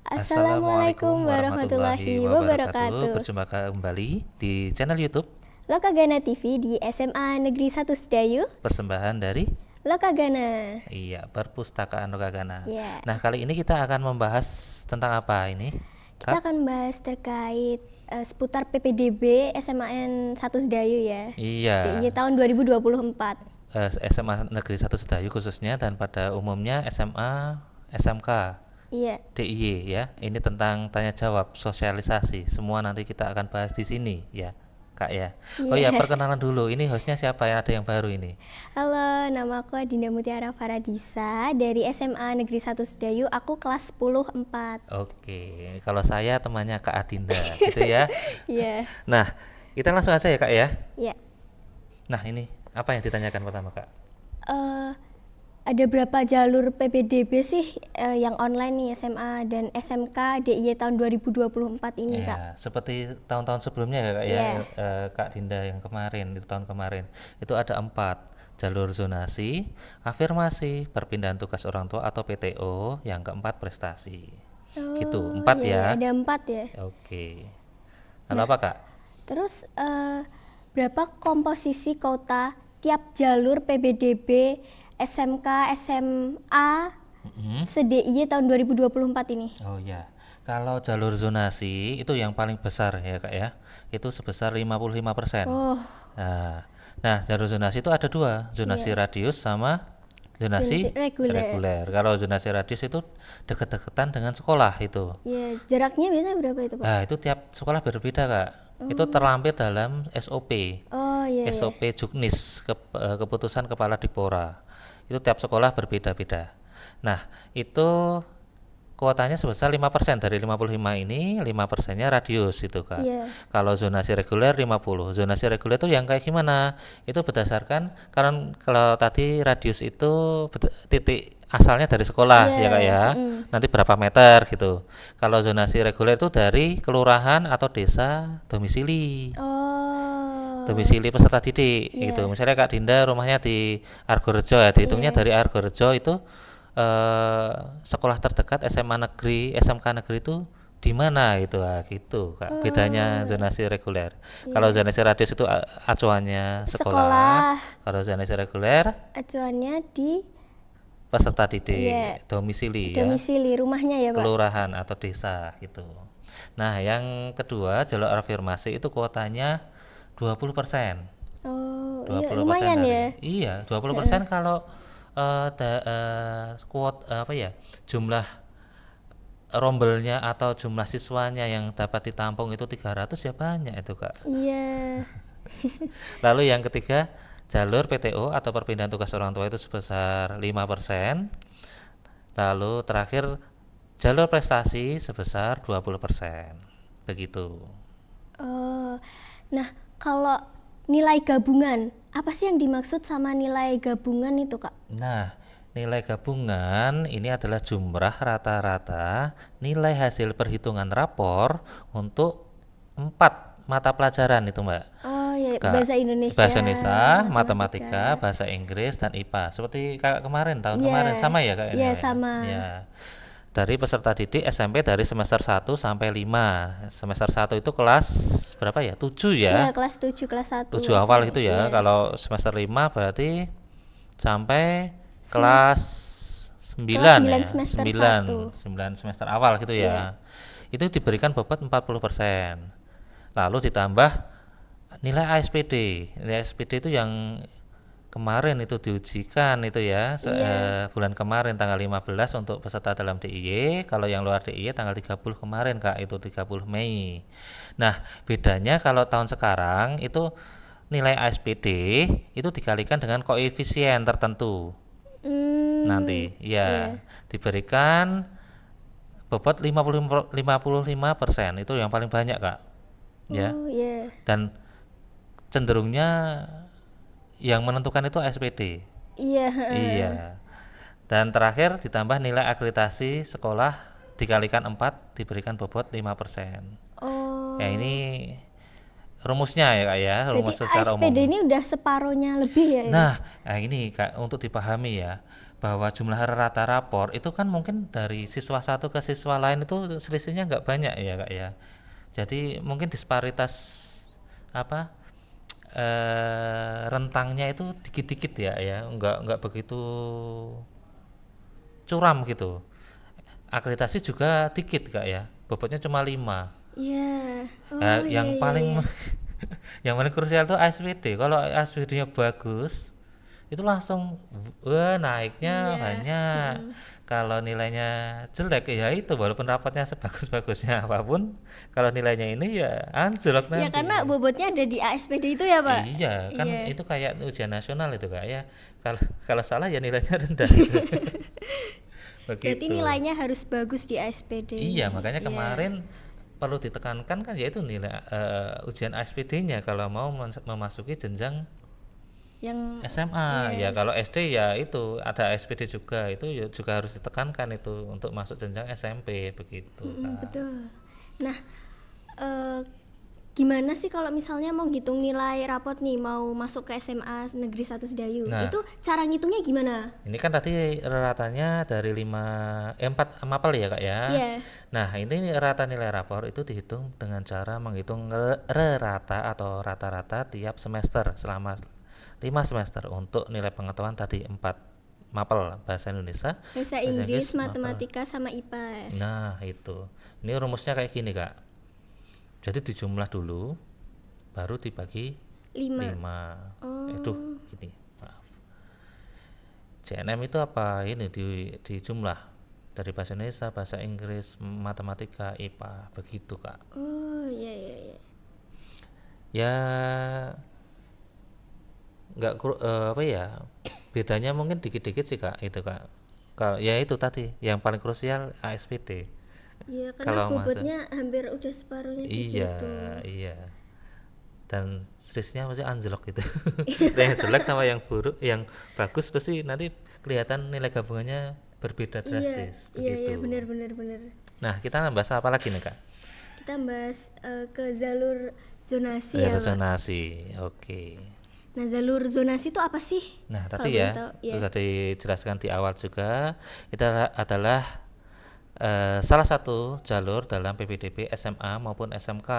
Assalamualaikum warahmatullahi wabarakatuh. wabarakatuh. Berjumpa kembali di channel YouTube Lokagana TV di SMA Negeri 1 Sedayu. persembahan dari Lokagana. Perpustakaan Lokagana. Ya, Nah, kali ini kita akan membahas tentang apa ini? kita Kak? akan bahas terkait seputar PPDB SMAN 1 Sedayu ya. Iya, DIY tahun 2024. SMA Negeri 1 Sedayu khususnya dan pada umumnya SMA, SMK, Iya. DIY ya. Ini tentang tanya jawab, sosialisasi. Semua nanti kita akan bahas di sini ya, Kak ya. Oh ya, Iya. perkenalan dulu. Ini hostnya siapa ya? Ada yang baru ini. Halo, nama aku Adinda Mutiara Faradisa dari SMA Negeri 1 Sedayu. Aku kelas 10 4. Oke, kalau saya temannya Kak Adinda, gitu ya. Iya. Nah, kita langsung aja ya Kak ya. Iya. Nah, ini apa yang ditanyakan pertama Kak? Eh, ada berapa jalur PPDB sih yang online nih SMA dan SMK DIY tahun 2024 ini, Kak? Ya, seperti tahun-tahun sebelumnya ya Kak ya, Iya. Kak Dinda yang kemarin, itu tahun kemarin, itu ada 4 jalur zonasi, afirmasi, perpindahan tugas orang tua atau PTO, yang keempat prestasi. Gitu, Oh, 4 iya, ya. ada 4 ya. Oke. Lalu apa Kak? Terus berapa komposisi kota tiap jalur PPDB SMK SMA Mm-mm. se-DIY tahun 2024 ini? Oh ya, kalau jalur zonasi itu yang paling besar ya Kak ya, itu sebesar 55%. Oh, Nah, nah jalur zonasi itu ada 2, zonasi iya. radius sama zonasi Zonasi reguler. reguler. Kalau zonasi radius itu deket-deketan dengan sekolah itu. Iya, jaraknya biasanya berapa itu, Pak? Nah, itu tiap sekolah berbeda Kak. Itu terlampir dalam SOP. Oh, iya, iya. SOP Juknis, keputusan Kepala Dikpora. Itu tiap sekolah berbeda-beda. Nah, itu kuotanya sebesar 5%. Dari 55 ini 5%-nya radius itu Kak. Iya. Kalau zonasi reguler 50. Zonasi reguler itu yang kayak gimana? Itu berdasarkan karena kalau tadi radius itu titik asalnya dari sekolah Iya, ya Kak ya. Nanti berapa meter gitu. Kalau zonasi reguler itu dari kelurahan atau desa domisili. Oh, Domisili peserta didik iya. gitu. Misalnya Kak Dinda rumahnya di Argorejo ya, dihitungnya Iya. dari Argorejo itu sekolah terdekat SMA negeri, SMK negeri itu di mana gitu gitu Kak. Bedanya zonasi reguler. Kalau Iya. zonasi radius itu acuannya sekolah. Sekolah Kalau zonasi reguler acuannya di peserta didik, Iya, domisili ya, domisili rumahnya ya, Pak. kelurahan atau desa gitu. Nah, yang kedua jalur afirmasi itu kuotanya 20%. Oh, dua iya puluh persen lumayan dari ya. iya 20% kalau jumlah rombelnya atau jumlah siswanya yang dapat ditampung itu 300 ya banyak itu Kak. Iya. Lalu yang ketiga jalur PTO atau perpindahan tugas orang tua itu sebesar 5%. Lalu terakhir jalur prestasi sebesar 20%. Begitu. Oh, nah kalau nilai gabungan, apa sih yang dimaksud sama nilai gabungan itu, Kak? Nah, nilai gabungan ini adalah jumlah rata-rata nilai hasil perhitungan rapor untuk 4 mata pelajaran itu Mbak. Oh ya, Kak, bahasa Indonesia, bahasa Indonesia, matematika, matematika. bahasa Inggris dan IPA. Seperti kakak kemarin, tahun Iya, kemarin sama ya iya kayaknya ya. sama. Ya. Dari peserta didik SMP dari semester 1 sampai 5. Semester 1 itu kelas berapa ya? 7 Iya, ya. kelas 7, kelas 1 7 awal SMA. gitu ya. Iya. Kalau semester 5 berarti sampai kelas Kelas 9 9 ya. semester 9, 1. 9 semester awal gitu Iya. ya. Itu diberikan bobot 40%. Lalu ditambah nilai ASPD. Nilai ASPD itu yang kemarin itu diujikan itu ya, Iya. bulan kemarin tanggal 15 untuk peserta dalam DIY. Kalau yang luar DIY tanggal 30 kemarin Kak, itu 30 Mei. Nah, bedanya kalau tahun sekarang itu nilai ASPD itu dikalikan dengan koefisien tertentu. Nanti ya Iya. diberikan bobot 55% itu yang paling banyak Kak. Ya. Oh, iya. Dan cenderungnya yang menentukan itu SPD. Iya, Iya. Dan terakhir ditambah nilai akreditasi sekolah dikalikan 4 diberikan bobot 5%. Ya Oh, ini rumusnya ya Kak ya, berarti rumus secara ASPD umum. ini udah separohnya lebih ya ini? Nah, ini Kak untuk dipahami ya. bahwa jumlah rata rapor itu kan mungkin dari siswa satu ke siswa lain itu selisihnya nggak banyak ya kak ya. Jadi mungkin disparitas apa rentangnya itu dikit-dikit ya, nggak begitu curam gitu. Akreditasi juga dikit kak ya, bobotnya cuma 5. Iya. Oh iya Yang iya iya. paling yang paling krusial tuh ASPD. Kalau ASPD-nya bagus, itu langsung wah naiknya Iya. banyak. Kalau nilainya jelek ya itu walaupun rapatnya sebagus-bagusnya apapun, kalau nilainya ini ya anjlok Ya karena nanti. bobotnya ada di ASPD itu ya, Pak. Iya, kan Iya. itu kayak ujian nasional itu kak ya. Kalau kalau salah ya nilainya rendah gitu. Berarti Begitu. nilainya harus bagus di Iya, ASPD-nya. makanya Iya. kemarin perlu ditekankan kan yaitu nilai ujian ASPD-nya kalau mau memasuki jenjang Yang SMA. Ya iya. kalau SD ya itu ada ASPD juga, itu ya juga harus ditekankan itu untuk masuk jenjang SMP begitu kak. Betul. Nah, eh, gimana sih kalau misalnya mau ngitung nilai rapot nih, mau masuk ke SMA Negeri 1 Sedayu? Nah, Itu cara ngitungnya gimana? ini kan tadi ratanya dari 4 mapel ya kak ya. Iya. Nah ini rata nilai rapor itu dihitung dengan cara menghitung rata atau rata-rata tiap semester selama 5 semester untuk nilai pengetahuan tadi 4 mapel bahasa Indonesia, Bahasa bahasa Inggris, Inggris, mapel. matematika sama IPA. Nah itu, ini rumusnya kayak gini kak. Jadi dijumlah dulu, baru dibagi 5. 5. Oh. Gini, maaf. CNM itu apa? Ini dijumlah dari bahasa Indonesia, bahasa Inggris, matematika, IPA, begitu kak. Oh, iya iya iya. Ya nggak apa ya? Bedanya mungkin dikit-dikit sih kak, itu kak. Kalau ya itu tadi, yang paling krusial ASPD. Iya, karena Kalau masuk, bobotnya hampir udah separuhnya di iya, situ. iya. Dan selisihnya pasti anjlok gitu. Yang jelek sama yang buruk, yang bagus pasti nanti kelihatan nilai gabungannya berbeda Iya, drastis, iya iya begitu. benar benar benar. Nah, kita bahas apa lagi nih kak? Kita bahas ke jalur zonasi ya, Pak. Zonasi, oke. Nah, jalur zonasi itu apa sih? Nah, Kalau tadi boleh ya tahu, ya. sudah dijelaskan di awal juga, itu adalah salah satu jalur dalam PPDB SMA maupun SMK,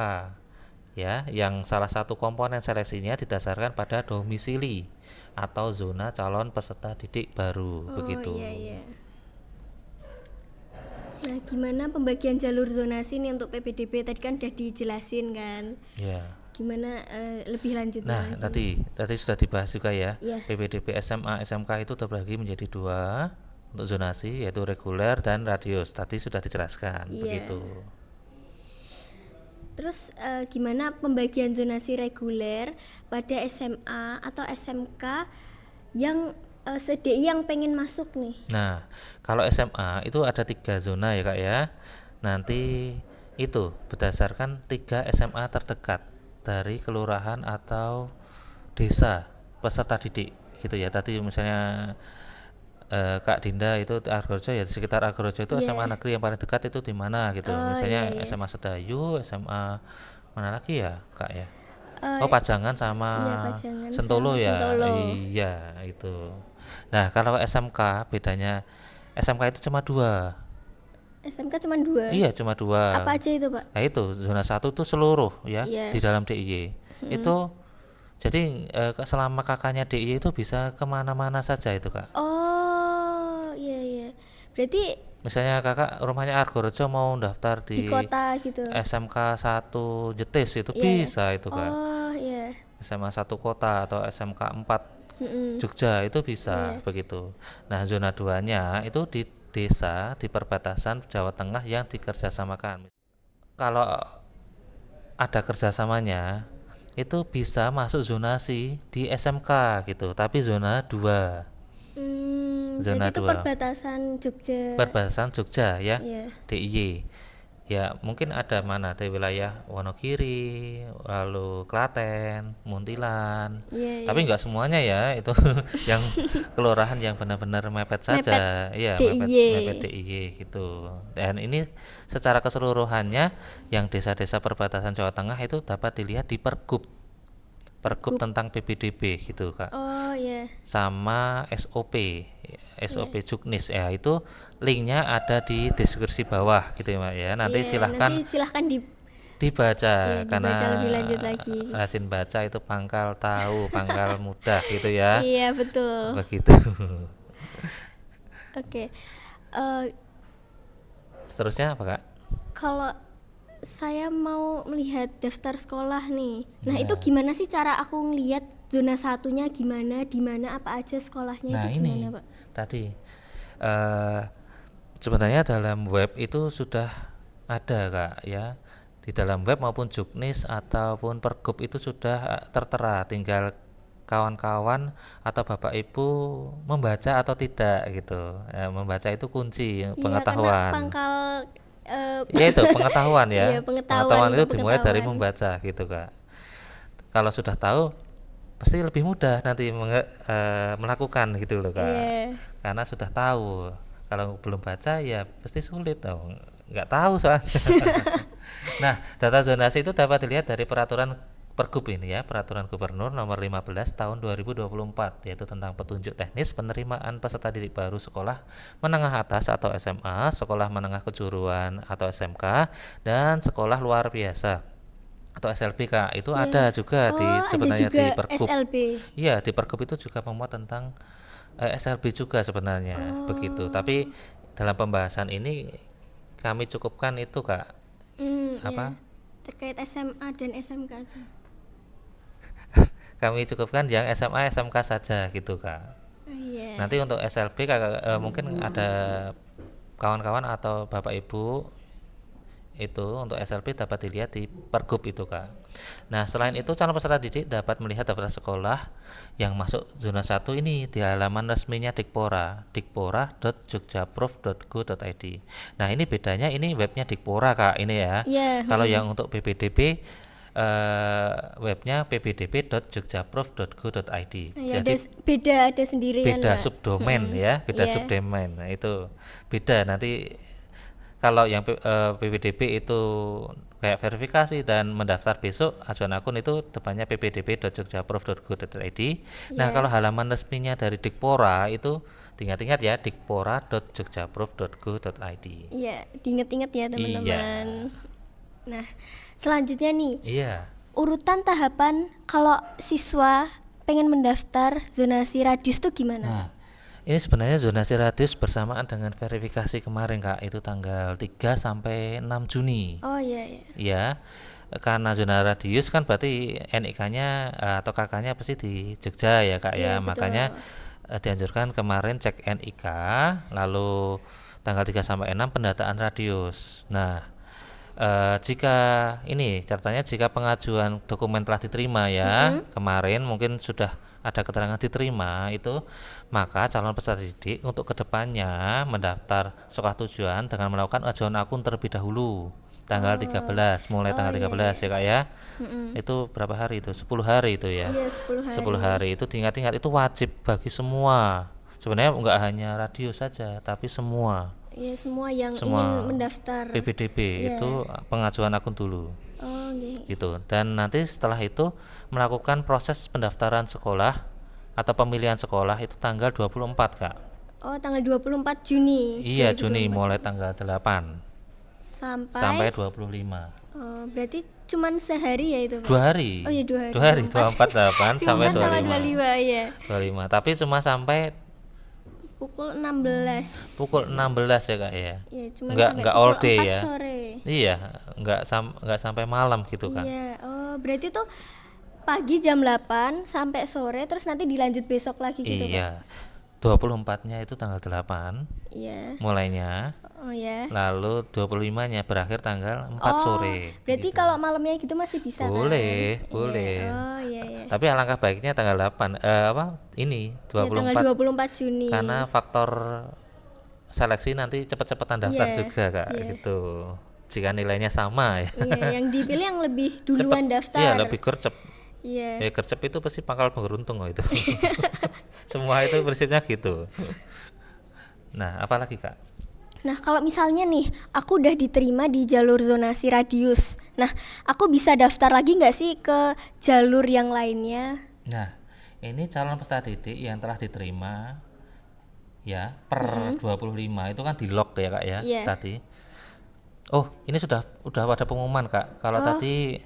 ya, yang salah satu komponen seleksinya didasarkan pada domisili atau zona calon peserta didik baru, Oh, begitu. iya iya. Nah, gimana pembagian jalur zonasi nih untuk PPDB? Tadi kan udah dijelasin kan. Ya. Gimana lebih lanjutnya Nah, lagi? tadi sudah dibahas juga ya. Iya. PPDB SMA SMK itu terbagi menjadi 2 untuk zonasi, yaitu reguler dan radius. Tadi sudah dijelaskan, Iya. begitu. Terus gimana pembagian zonasi reguler pada SMA atau SMK yang SDI yang pengen masuk nih? Nah, kalau SMA itu ada 3 zona ya kak ya. Nanti itu berdasarkan 3 SMA terdekat dari kelurahan atau desa peserta didik gitu ya. Tadi misalnya Kak Dinda itu Argorejo ya, di sekitar Argorejo itu Iya. SMA negeri yang paling dekat itu di mana gitu. Oh iya Misalnya iya. SMA Sedayu, SMA mana lagi ya kak ya. Oh Eh, Pajangan sama iya Pajangan Sentolo sama ya. Sentolo. Iya itu. Nah kalau SMK bedanya, SMK itu cuma 2. SMK cuma 2. Iya cuma 2. Apa aja itu, Pak? Nah itu zona 1 tuh seluruh ya di Iya. dalam DIY. Itu jadi selama kakaknya DIY itu bisa kemana-mana saja itu kak. Oh, iya iya. Berarti Misalnya kakak rumahnya Argorejo mau daftar di di kota gitu. SMK 1 Jetis itu Iya iya. bisa itu kak. Oh, iya. SMA 1 kota atau SMK 4 Mm-mm. Jogja itu bisa Iya. begitu. Nah zona 2-nya itu di desa di perbatasan Jawa Tengah yang dikerjasamakan. Kalau ada kerjasamanya itu bisa masuk zonasi di SMK gitu, tapi zona 2. Berarti Zona itu 2 perbatasan Jogja. perbatasan Jogja ya, Iya. DIY. Ya mungkin ada mana di wilayah Wonogiri, lalu Klaten, Muntilan. Iya, Tapi iya. nggak semuanya ya itu yang kelurahan yang benar-benar mepet Mepet saja. Iya, mepet mepet DIY. DIY gitu. Dan ini secara keseluruhannya yang desa-desa perbatasan Jawa Tengah itu dapat dilihat di Pergub. Pergub Pergub. tentang PPDB gitu, Kak. Oh, iya. sama SOP Juknis ya, itu linknya ada di deskripsi bawah gitu ya Mbak ya. Nanti Iya, silahkan nanti silahkan dibaca karena dibaca lebih lanjut lagi. rajin baca itu pangkal tahu, pangkal mudah gitu ya. Iya, betul. Begitu. Oke. Eh, Seterusnya apa Kak? Kalau saya mau melihat daftar sekolah nih. Nah, itu Nah. gimana sih cara aku ngelihat zona satunya gimana, di mana apa aja sekolahnya Nah itu ini gimana, Pak? tadi sebenarnya dalam web itu sudah ada Kak ya, di dalam web maupun Juknis ataupun Pergub itu sudah tertera, tinggal kawan-kawan atau Bapak Ibu membaca atau tidak gitu. Membaca itu kunci Iya, karena pengetahuan. pangkal Ya itu pengetahuan ya. Iya, pengetahuan itu untuk dimulai dari pengetahuan. membaca gitu Kak. Kalau sudah tahu pasti lebih mudah nanti melakukan gitu loh Kak. Iya. Karena sudah tahu. Kalau belum baca ya pasti sulit dong. Nggak tahu soalnya. Nah, data zonasi itu dapat dilihat dari peraturan Pergub ini ya, Peraturan Gubernur Nomor 15 Tahun 2024, yaitu tentang petunjuk teknis penerimaan peserta didik baru sekolah menengah atas atau SMA, sekolah menengah kejuruan atau SMK, dan sekolah luar biasa atau SLB Kak. Itu ada juga Oh, sebenarnya ada juga di Pergub. SLB. Iya, di Pergub itu juga memuat tentang SLB juga sebenarnya, begitu. Tapi dalam pembahasan ini kami cukupkan itu Kak, apa? Iya. Terkait SMA dan SMK aja. Kami cukupkan yang SMA SMK saja gitu Kak. Oh, iya. Nanti untuk SLB mungkin ada kawan-kawan atau Bapak Ibu itu untuk SLB dapat dilihat di Pergub itu Kak. Nah selain itu calon peserta didik dapat melihat daftar sekolah yang masuk zona 1 ini di halaman resminya Dikpora, dikpora.jogjaprov.go.id. Nah ini bedanya, ini webnya Dikpora Kak ini ya. Iya, Kalau yang untuk PPDB webnya ppdb.jogjaprov.go.id. Ya, Jadi ada sendirian, beda Mbak. subdomain ya, beda Iya. subdomain. Nah itu beda nanti. Kalau yang PPDB itu kayak verifikasi dan mendaftar besok, ajuan akun itu depannya ppdb.jogjaprov.go.id. Nah, kalau halaman resminya dari Dikpora itu ingat-ingat ya, dikpora.jogjaprov.go.id. Iya, diinget-inget ya teman-teman. Iya. Nah, selanjutnya nih, Iya. urutan tahapan kalau siswa pengen mendaftar zonasi radius tuh gimana? Nah, ini sebenarnya zonasi radius bersamaan dengan verifikasi kemarin Kak, itu tanggal 3 sampai 6 Juni. Oh iya, iya. Ya, karena zona radius kan berarti NIK-nya atau KK-nya pasti di Jogja ya Kak Iya, ya. betul. Makanya dianjurkan kemarin cek NIK, lalu tanggal 3 sampai 6 pendataan radius. Nah, jika ini catatannya, jika pengajuan dokumen telah diterima ya, kemarin mungkin sudah ada keterangan diterima itu, maka calon peserta didik untuk kedepannya mendaftar sekolah tujuan dengan melakukan ajuan akun terlebih dahulu tanggal 13, mulai tanggal 13 ya Kak ya. Itu berapa hari itu? 10 hari itu ya. Iya, 10 hari. 10 hari itu diingat-ingat, itu wajib bagi semua. Sebenarnya enggak hanya radius saja, tapi semua Iya, semua yang Semua ingin mendaftar. PPDB Iya. itu pengajuan akun dulu Oh, iya. gitu. Dan nanti setelah itu melakukan proses pendaftaran sekolah atau pemilihan sekolah itu tanggal 24 Kak. Oh, tanggal 24 Juni. Iya, 2024. Juni mulai tanggal 8 sampai 25. Oh, berarti cuman sehari ya itu, Pak? 2 hari. Oh iya, 2 hari. 2 hari, 24 8 sampai 24 sama 25. 25 ya. 25. Tapi cuma sampai Pukul 16. pukul 16 ya Kak ya. Iya, cuma Enggak sampai all pukul day 4 ya. sore. Iya, enggak sampai malam gitu Kak. Iya. Oh, berarti tuh pagi jam 8 sampai sore terus nanti dilanjut besok lagi gitu, Pak? Iya. 24-nya itu tanggal 8 Iya. mulainya, Oh ya. lalu 25-nya berakhir tanggal 4 sore. Berarti gitu. kalau malamnya gitu masih bisa Boleh, kan? boleh. Iya. Oh iya, iya. Tapi alangkah baiknya tanggal 8 ini Ya, tanggal 24 24 Juni. karena faktor seleksi nanti cepet-cepetan daftar Iya, juga Kak iya. gitu. Jika nilainya sama ya. Iya, yang dipilih yang lebih duluan daftar. Iya, lebih gercep. Iya. Ya gercep itu pasti pangkal beruntung oh, itu. Semua itu prinsipnya gitu. Nah, apalagi Kak? Nah, kalau misalnya nih, aku udah diterima di jalur zonasi radius. Nah, aku bisa daftar lagi nggak sih ke jalur yang lainnya? Nah, Ini calon peserta didik yang telah diterima ya per 25 itu kan di lock ya Kak ya Iya. tadi. Oh, ini udah ada pengumuman Kak. Kalau Oh, tadi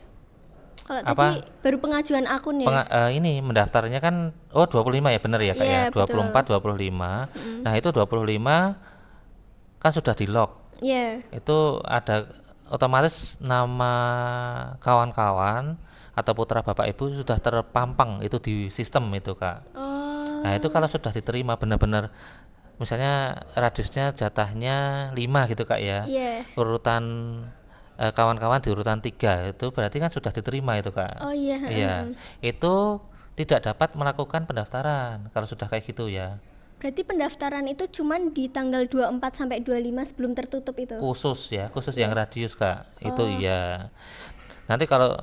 kalau tadi apa baru pengajuan akun ya? ini mendaftarnya kan 25 ya bener ya Kak ya. Iya, betul. 24 25. Nah, itu 25 kan sudah di lock. Iya. Itu ada otomatis nama kawan-kawan atau putra bapak ibu sudah terpampang itu di sistem itu Kak. Oh, Nah itu kalau sudah diterima benar-benar misalnya radiusnya jatahnya 5 gitu Kak ya, iya. urutan kawan-kawan di urutan 3 itu berarti kan sudah diterima itu Kak. Oh iya, Iya, itu tidak dapat melakukan pendaftaran kalau sudah kayak gitu ya. Berarti pendaftaran itu cuman di tanggal 24 sampai 25 sebelum tertutup itu. Khusus yang radius Kak, itu Oh. iya. Nanti kalau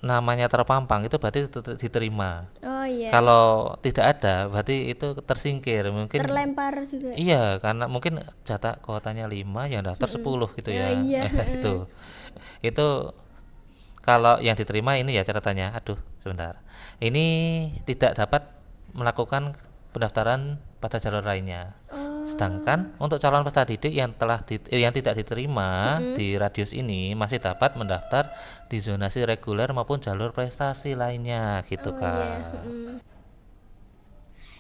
namanya terpampang itu berarti diterima. Oh iya. Kalau tidak ada berarti itu tersingkir mungkin. Terlempar juga. Iya, karena mungkin jatah kuotanya 5 yang daftar 10 gitu Oh ya. iya. Itu. Itu kalau yang diterima ini ya catatannya. Aduh, sebentar. Ini tidak dapat melakukan pendaftaran pada jalur lainnya. Oh. Sedangkan untuk calon peserta didik yang tidak diterima di radius ini masih dapat mendaftar di zonasi reguler maupun jalur prestasi lainnya gitu, Oh Kak. iya.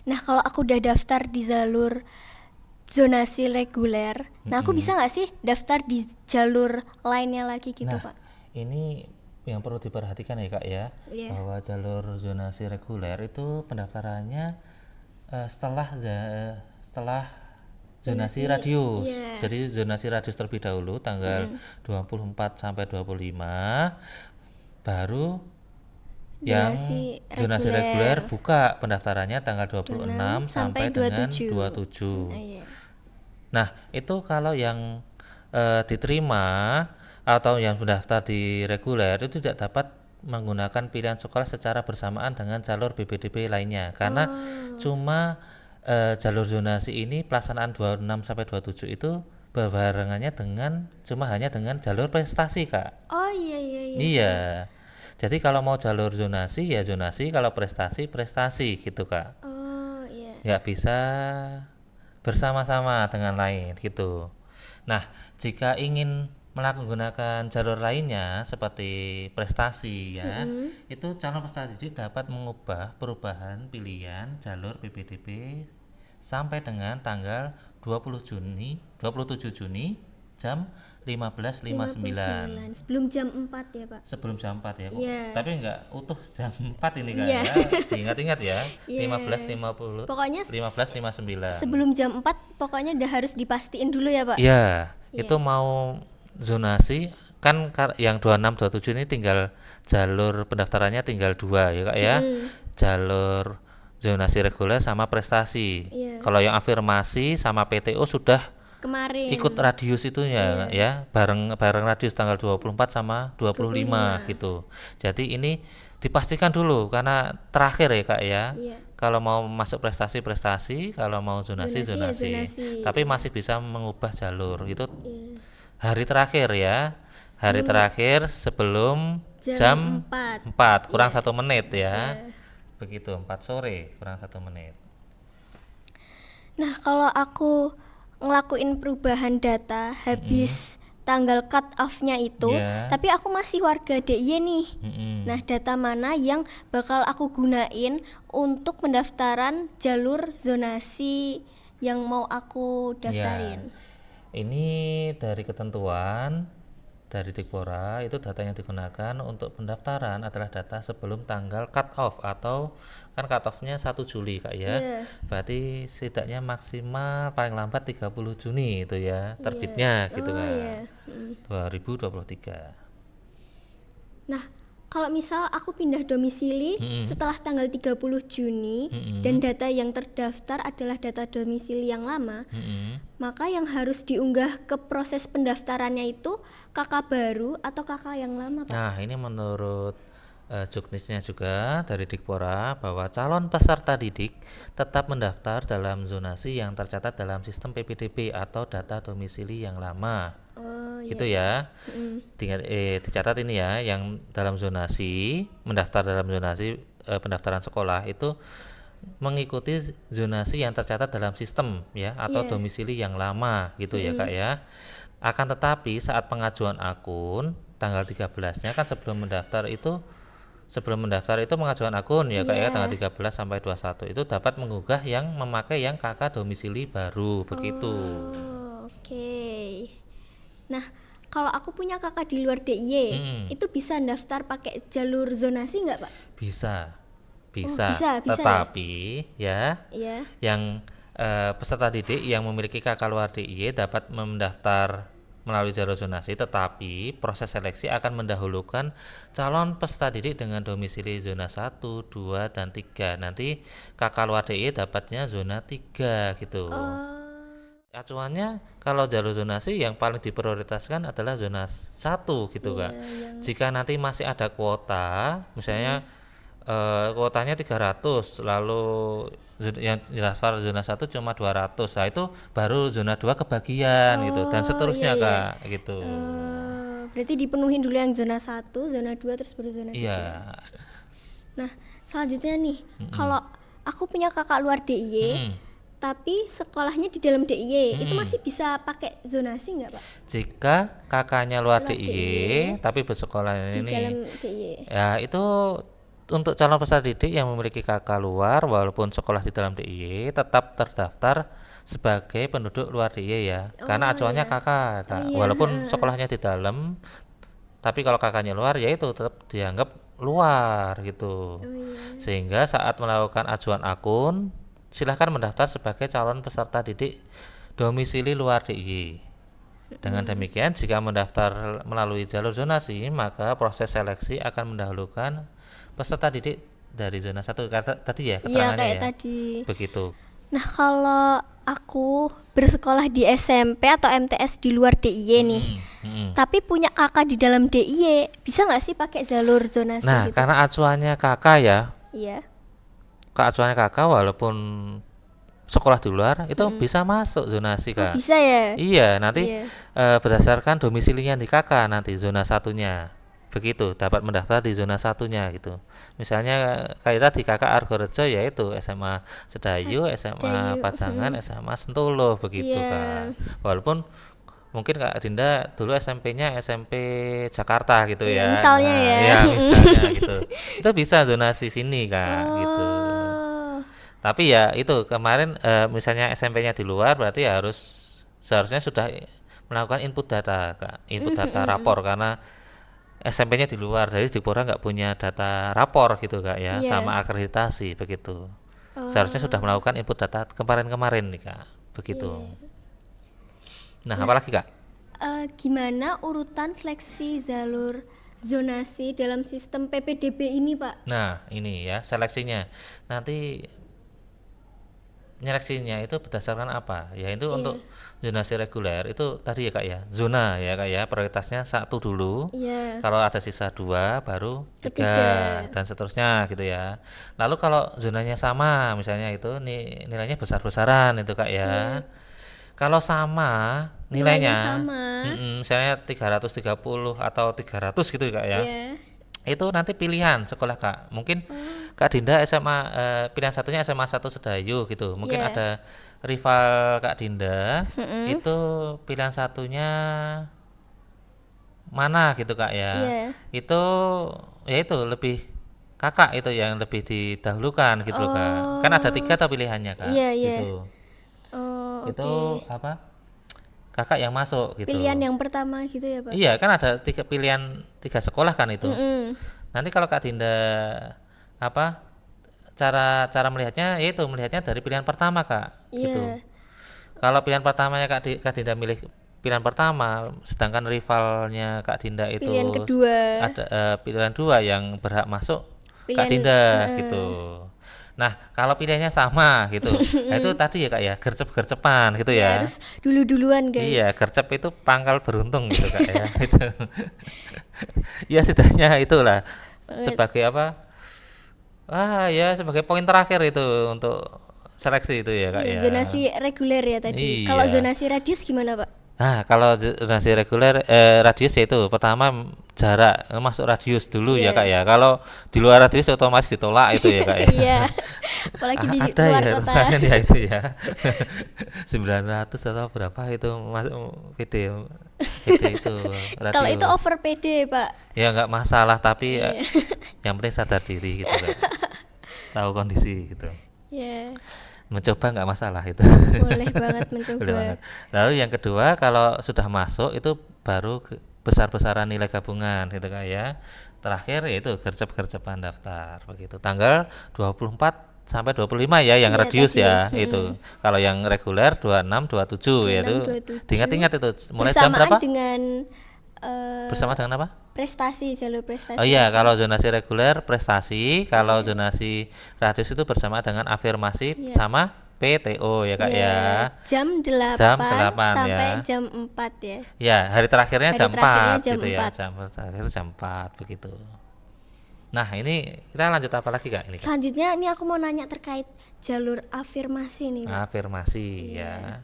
Nah, kalau aku udah daftar di jalur zonasi reguler, nah aku bisa nggak sih daftar di jalur lainnya lagi gitu, Nah, Pak? ini yang perlu diperhatikan ya Kak ya, Iya. bahwa jalur zonasi reguler itu pendaftarannya setelah zonasi radius. iya. Jadi zonasi radius terlebih dahulu tanggal 24 sampai 25, baru yang Zonasi zonasi reguler buka pendaftarannya tanggal 26 sampai dengan 27. Nah, iya. Nah, itu kalau yang diterima atau yang mendaftar di reguler itu tidak dapat menggunakan pilihan sekolah secara bersamaan dengan jalur BPDB lainnya karena cuma jalur zonasi ini pelaksanaan 26 sampai 27 itu berbarengannya hanya dengan jalur prestasi, Kak. Oh iya iya iya. Iya. Jadi kalau mau jalur zonasi ya zonasi, kalau prestasi prestasi gitu, Kak. Oh iya. Nggak bisa bersama-sama dengan lain gitu. Nah, jika ingin menggunakan jalur lainnya seperti prestasi ya, itu calon peserta didik dapat mengubah perubahan pilihan jalur PPDB sampai dengan tanggal 27 Juni jam 15.59. Sebelum jam 4 ya, Pak. Sebelum jam 4 ya kok. Iya. Tapi enggak utuh jam 4 ini kan Iya. ya. Diingat-ingat ya. Iya. 15.50. Pokoknya 15.59. Sebelum jam 4 pokoknya udah harus dipastiin dulu ya, Pak. Iya, itu mau zonasi kan yang 26 27 ini tinggal jalur pendaftarannya tinggal 2 ya Kak ya. Jalur zonasi reguler sama prestasi. Iya. Kalau yang afirmasi sama PTO sudah Kemarin. ikut radius itunya ya, bareng radius tanggal 24 sama 25 gitu. Jadi ini dipastikan dulu karena terakhir ya Kak ya. Iya. Kalau mau masuk prestasi, kalau mau zonasi. Zonasi ya zonasi. Tapi masih bisa mengubah jalur. Itu Iya. hari terakhir ya. Hari terakhir sebelum Jam jam 4. 4 kurang 1 menit ya. Begitu 4 sore kurang 1 menit. Nah, kalau aku ngelakuin perubahan data habis tanggal cut off-nya itu, Iya. tapi aku masih warga DIY nih. Nah, data mana yang bakal aku gunain untuk pendaftaran jalur zonasi yang mau aku daftarin? Ini dari ketentuan dari Dikpora itu data yang digunakan untuk pendaftaran adalah data sebelum tanggal cut off atau kan cut off-nya 1 Juli Kak ya. Iya. Berarti setidaknya maksimal paling lambat 30 Juni itu ya terbitnya gitu kan. Iya. 2023. Nah, kalau misal aku pindah domisili setelah tanggal 30 Juni dan data yang terdaftar adalah data domisili yang lama, maka yang harus diunggah ke proses pendaftarannya itu kakak baru atau kakak yang lama, Pak? Nah, ini menurut juknisnya juga dari Dikpora bahwa calon peserta didik tetap mendaftar dalam zonasi yang tercatat dalam sistem PPDB atau data domisili yang lama. Oh iya. Gitu ya. Dicatat ini ya, yang dalam zonasi, mendaftar dalam zonasi pendaftaran sekolah itu mengikuti zonasi yang tercatat dalam sistem ya atau Iya. domisili yang lama gitu ya Kak ya. Akan tetapi saat pengajuan akun tanggal 13-nya kan sebelum mendaftar itu mengajukan akun ya Kak ya tanggal Iya. 13 sampai 21 itu dapat menggugah yang memakai yang KK domisili baru begitu. Oh, oke. Nah, kalau aku punya kakak di luar DIY, itu bisa daftar pakai jalur zonasi nggak, Pak? Bisa. bisa ya? Tetapi ya Iya. yang peserta didik yang memiliki KK luar DIY dapat mendaftar melalui jalur zonasi, tetapi proses seleksi akan mendahulukan calon peserta didik dengan domisili zona 1, 2, dan 3. Nanti KK luar DIY dapatnya zona 3 gitu. Acuannya kalau jalur zonasi yang paling diprioritaskan adalah zona 1 gitu Kak. Jika nanti masih ada kuota, misalnya kuotanya 300 lalu yang daftar zona 1 cuma 200, nah itu baru zona 2 kebagian gitu dan seterusnya iya. Kak gitu. Berarti dipenuhin dulu yang zona 1, zona 2, terus baru zona 3. Iya. Nah, selanjutnya nih, kalau aku punya kakak luar DIY, tapi sekolahnya di dalam DIY, itu masih bisa pakai zonasi nggak, Pak? Jika kakaknya luar Luar DIY tapi bersekolah Di ini dalam DIY. ya itu untuk calon peserta didik yang memiliki KK luar walaupun sekolah di dalam DIY tetap terdaftar sebagai penduduk luar DIY ya. Karena acuannya KK, Kak. Walaupun sekolahnya di dalam, tapi kalau kakaknya luar ya itu tetap dianggap luar gitu. Sehingga saat melakukan ajuan akun, silahkan mendaftar sebagai calon peserta didik domisili luar DIY. Dengan demikian, jika mendaftar melalui jalur zonasi, maka proses seleksi akan mendahulukan peserta didik dari zona 1 tadi ya Iya, keterangannya kayak ya. tadi. Begitu. Nah, kalau aku bersekolah di SMP atau MTS di luar DIY nih, tapi punya kakak di dalam DIY, bisa nggak sih pakai jalur zonasi Nah, gitu? karena acuannya kakak ya, Iya. acuannya kakak walaupun sekolah di luar itu bisa masuk zonasi Kak. Bisa ya? Iya, nanti Iya. berdasarkan domisilinya di kakak nanti zona satunya. Begitu, dapat mendaftar di zona satunya gitu. Misalnya kayak tadi kakak Argorejo yaitu SMA Sedayu, SMA Pajangan, SMA Sentolo begitu Iya. Kak. Walaupun mungkin Kak Dinda dulu SMP-nya SMP Jakarta gitu Iya, ya. misalnya Nah, ya. ya misalnya gitu. Itu bisa zonasi sini Kak gitu. Oh, Tapi ya itu kemarin misalnya SMP-nya di luar berarti ya seharusnya sudah melakukan input data Kak, input data rapor karena SMP-nya di luar, jadi Dipora nggak punya data rapor gitu Kak ya, Iya. sama akreditasi begitu. Seharusnya sudah melakukan input data kemarin-kemarin nih Kak, begitu. Nah, apalagi Kak? gimana urutan seleksi jalur zonasi dalam sistem PPDB ini, Pak? Nah, ini ya seleksinya. Nanti nyeleksinya itu berdasarkan apa? Ya itu untuk zonasi reguler itu tadi ya Kak ya, zona ya Kak ya, prioritasnya 1 dulu. Iya. Kalau ada sisa 2 baru 3 Ketiga. dan seterusnya gitu ya. Lalu kalau zonanya sama misalnya itu nilainya besar-besaran itu Kak ya. Kalau sama nilainya, sama. misalnya 330 atau 300 gitu Kak ya. Iya. Itu nanti pilihan sekolah Kak. Mungkin Kak Dinda SMA pilihan satunya SMA 1 Sedayu gitu. Mungkin Iya. ada rival Kak Dinda itu pilihan satunya mana gitu Kak ya. Iya. Itu ya itu lebih kakak itu yang lebih didahulukan gitu loh Kak. Kan ada 3 atau pilihannya Kak. Iya, iya. Gitu. Oh, Itu apa? Kakak yang masuk gitu. pilihan yang pertama gitu ya, Pak? Iya kan ada 3 pilihan 3 sekolah kan itu. Nanti kalau Kak Dinda apa cara melihatnya yaitu melihatnya dari pilihan pertama Kak gitu. Iya. Kalau pilihan pertamanya Kak Dinda milih pilihan pertama, sedangkan rivalnya Kak Dinda itu Pilihan kedua. ada pilihan 2 yang berhak masuk Kak Pilihan- Dinda gitu. Nah kalau pilihannya sama gitu, nah itu tadi ya Kak ya gercep-gercepan gitu ya. Harus dulu-duluan, guys. Iya, gercep itu pangkal beruntung gitu Kak ya. Itu. Ya setidaknya itulah sebagai apa? Ya sebagai poin terakhir itu untuk seleksi itu ya Kak Iya, ya. zonasi reguler ya tadi. Iya. Kalau zonasi radius gimana, Pak? Nah, kalau zonasi reguler radius yaitu pertama jarak, masuk radius dulu ya Iya. Kak ya. Kalau di luar radius otomatis ditolak itu ya Kak ya. Iya. Apalagi di Ada luar ya kota. lumayan ya itu ya. 900 atau berapa itu masuk PD itu Kalau itu radius. over PD, Pak. Ya nggak masalah tapi Iya. yang penting sadar diri gitu kan. Tahu kondisi gitu. Ya, Mencoba nggak masalah itu. boleh banget Boleh mencoba. banget. Lalu yang kedua kalau sudah masuk itu baru besar-besaran nilai gabungan gitu kan ya. Terakhir yaitu gercep-gercepan daftar begitu. Tanggal 24 sampai 25 ya yang Iya, radius tadi. ya itu. Kalau yang reguler 26 27 ya itu. 26, 27. Diingat-ingat itu mulai jam Bersamaan berapa? dengan Bersama dengan apa? prestasi, jalur prestasi. Oh iya, tadi. kalau zonasi reguler prestasi, kalau Iya. zonasi radius itu bersama dengan afirmasi Iya. sama PTO ya Kak Iya, ya. jam 8 Jam 8 sampai ya. jam 4 ya. Ya, hari terakhirnya Hari jam terakhirnya 4 jam gitu ya. 4. Jam terakhir jam 4 begitu. Nah, ini kita lanjut apa lagi Kak ini Kak? Selanjutnya ini aku mau nanya terkait jalur afirmasi nih, Pak. Afirmasi Iya. ya.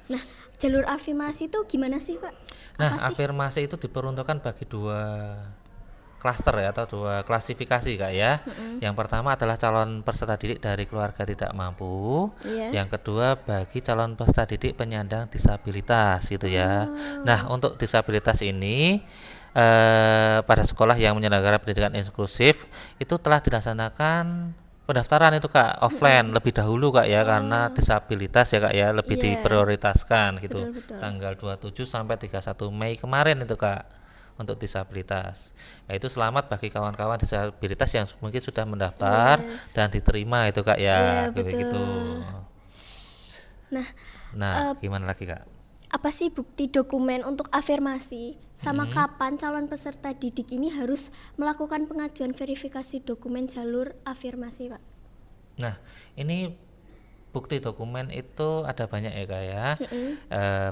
Nah, jalur afirmasi itu gimana sih, Pak? Nah, Apa sih? afirmasi itu diperuntukkan bagi dua klaster ya atau dua klasifikasi Kak ya. Yang pertama adalah calon peserta didik dari keluarga tidak mampu. Iya. Yang kedua bagi calon peserta didik penyandang disabilitas gitu ya. Nah, untuk disabilitas ini pada sekolah yang menyelenggarakan pendidikan inklusif itu telah dilaksanakan pendaftaran itu Kak offline lebih dahulu Kak ya karena disabilitas ya Kak ya lebih Iya. diprioritaskan gitu. Betul, betul. Tanggal 27 sampai 31 Mei kemarin itu Kak untuk disabilitas. Yaitu selamat bagi kawan-kawan disabilitas yang mungkin sudah mendaftar Yes. dan diterima itu Kak ya, Iya, kayak betul. gitu. Nah, Nah, gimana lagi Kak? apa sih bukti dokumen untuk afirmasi? Sama kapan calon peserta didik ini harus melakukan pengajuan verifikasi dokumen jalur afirmasi, Pak? Nah, ini bukti dokumen itu ada banyak ya Kak ya.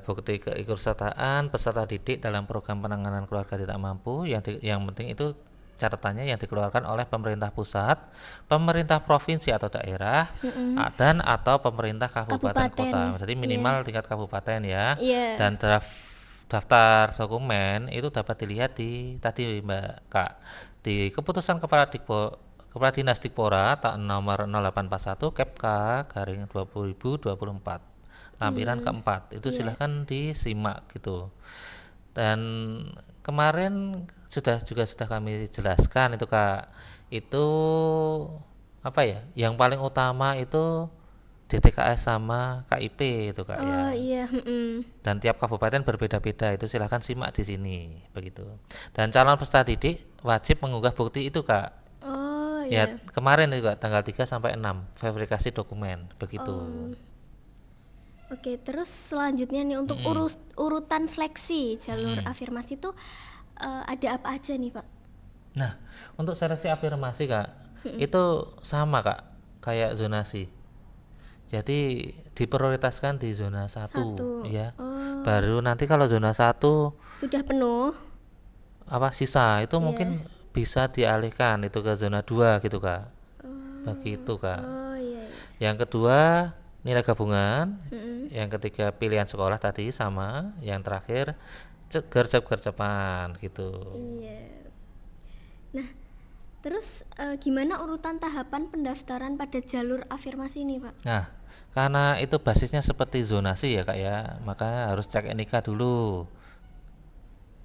Bukti keikutsertaan peserta didik dalam program penanganan keluarga tidak mampu yang penting itu catatannya yang dikeluarkan oleh pemerintah pusat, pemerintah provinsi atau daerah, dan atau pemerintah kabupaten Kabupaten, kota. Jadi minimal tingkat kabupaten ya. Iya. Dan daftar dokumen itu dapat dilihat di tadi Mbak Kak di keputusan Kepala Dinas Dikpora tak nomor 0841 Kepk garing 2024 lampiran keempat itu silahkan disimak gitu. Dan kemarin sudah kami jelaskan itu Kak, itu apa ya yang paling utama itu DTKS sama KIP itu Kak ya. Oh iya, Dan tiap kabupaten berbeda-beda itu silahkan simak di sini begitu. Dan calon peserta didik wajib mengunggah bukti itu Kak. Oh Ya iya. kemarin juga tanggal 3 sampai 6 verifikasi dokumen begitu. Oke, terus selanjutnya nih untuk urutan seleksi jalur afirmasi itu ada apa aja nih, Pak? Nah, untuk seleksi afirmasi Kak, itu sama Kak kayak zonasi. Jadi diprioritaskan di zona 1 Satu. ya. Oh, Baru nanti kalau zona 1 sudah penuh. apa sisa itu mungkin bisa dialihkan itu ke zona 2 gitu Kak. Begitu Kak. Oh iya. Yang kedua nilai gabungan, yang ketiga pilihan sekolah tadi sama, yang terakhir gercep-gercepan gitu. Iya. Nah, terus gimana urutan tahapan pendaftaran pada jalur afirmasi ini, Pak? Nah, karena itu basisnya seperti zonasi ya Kak ya, maka harus cek NIK dulu.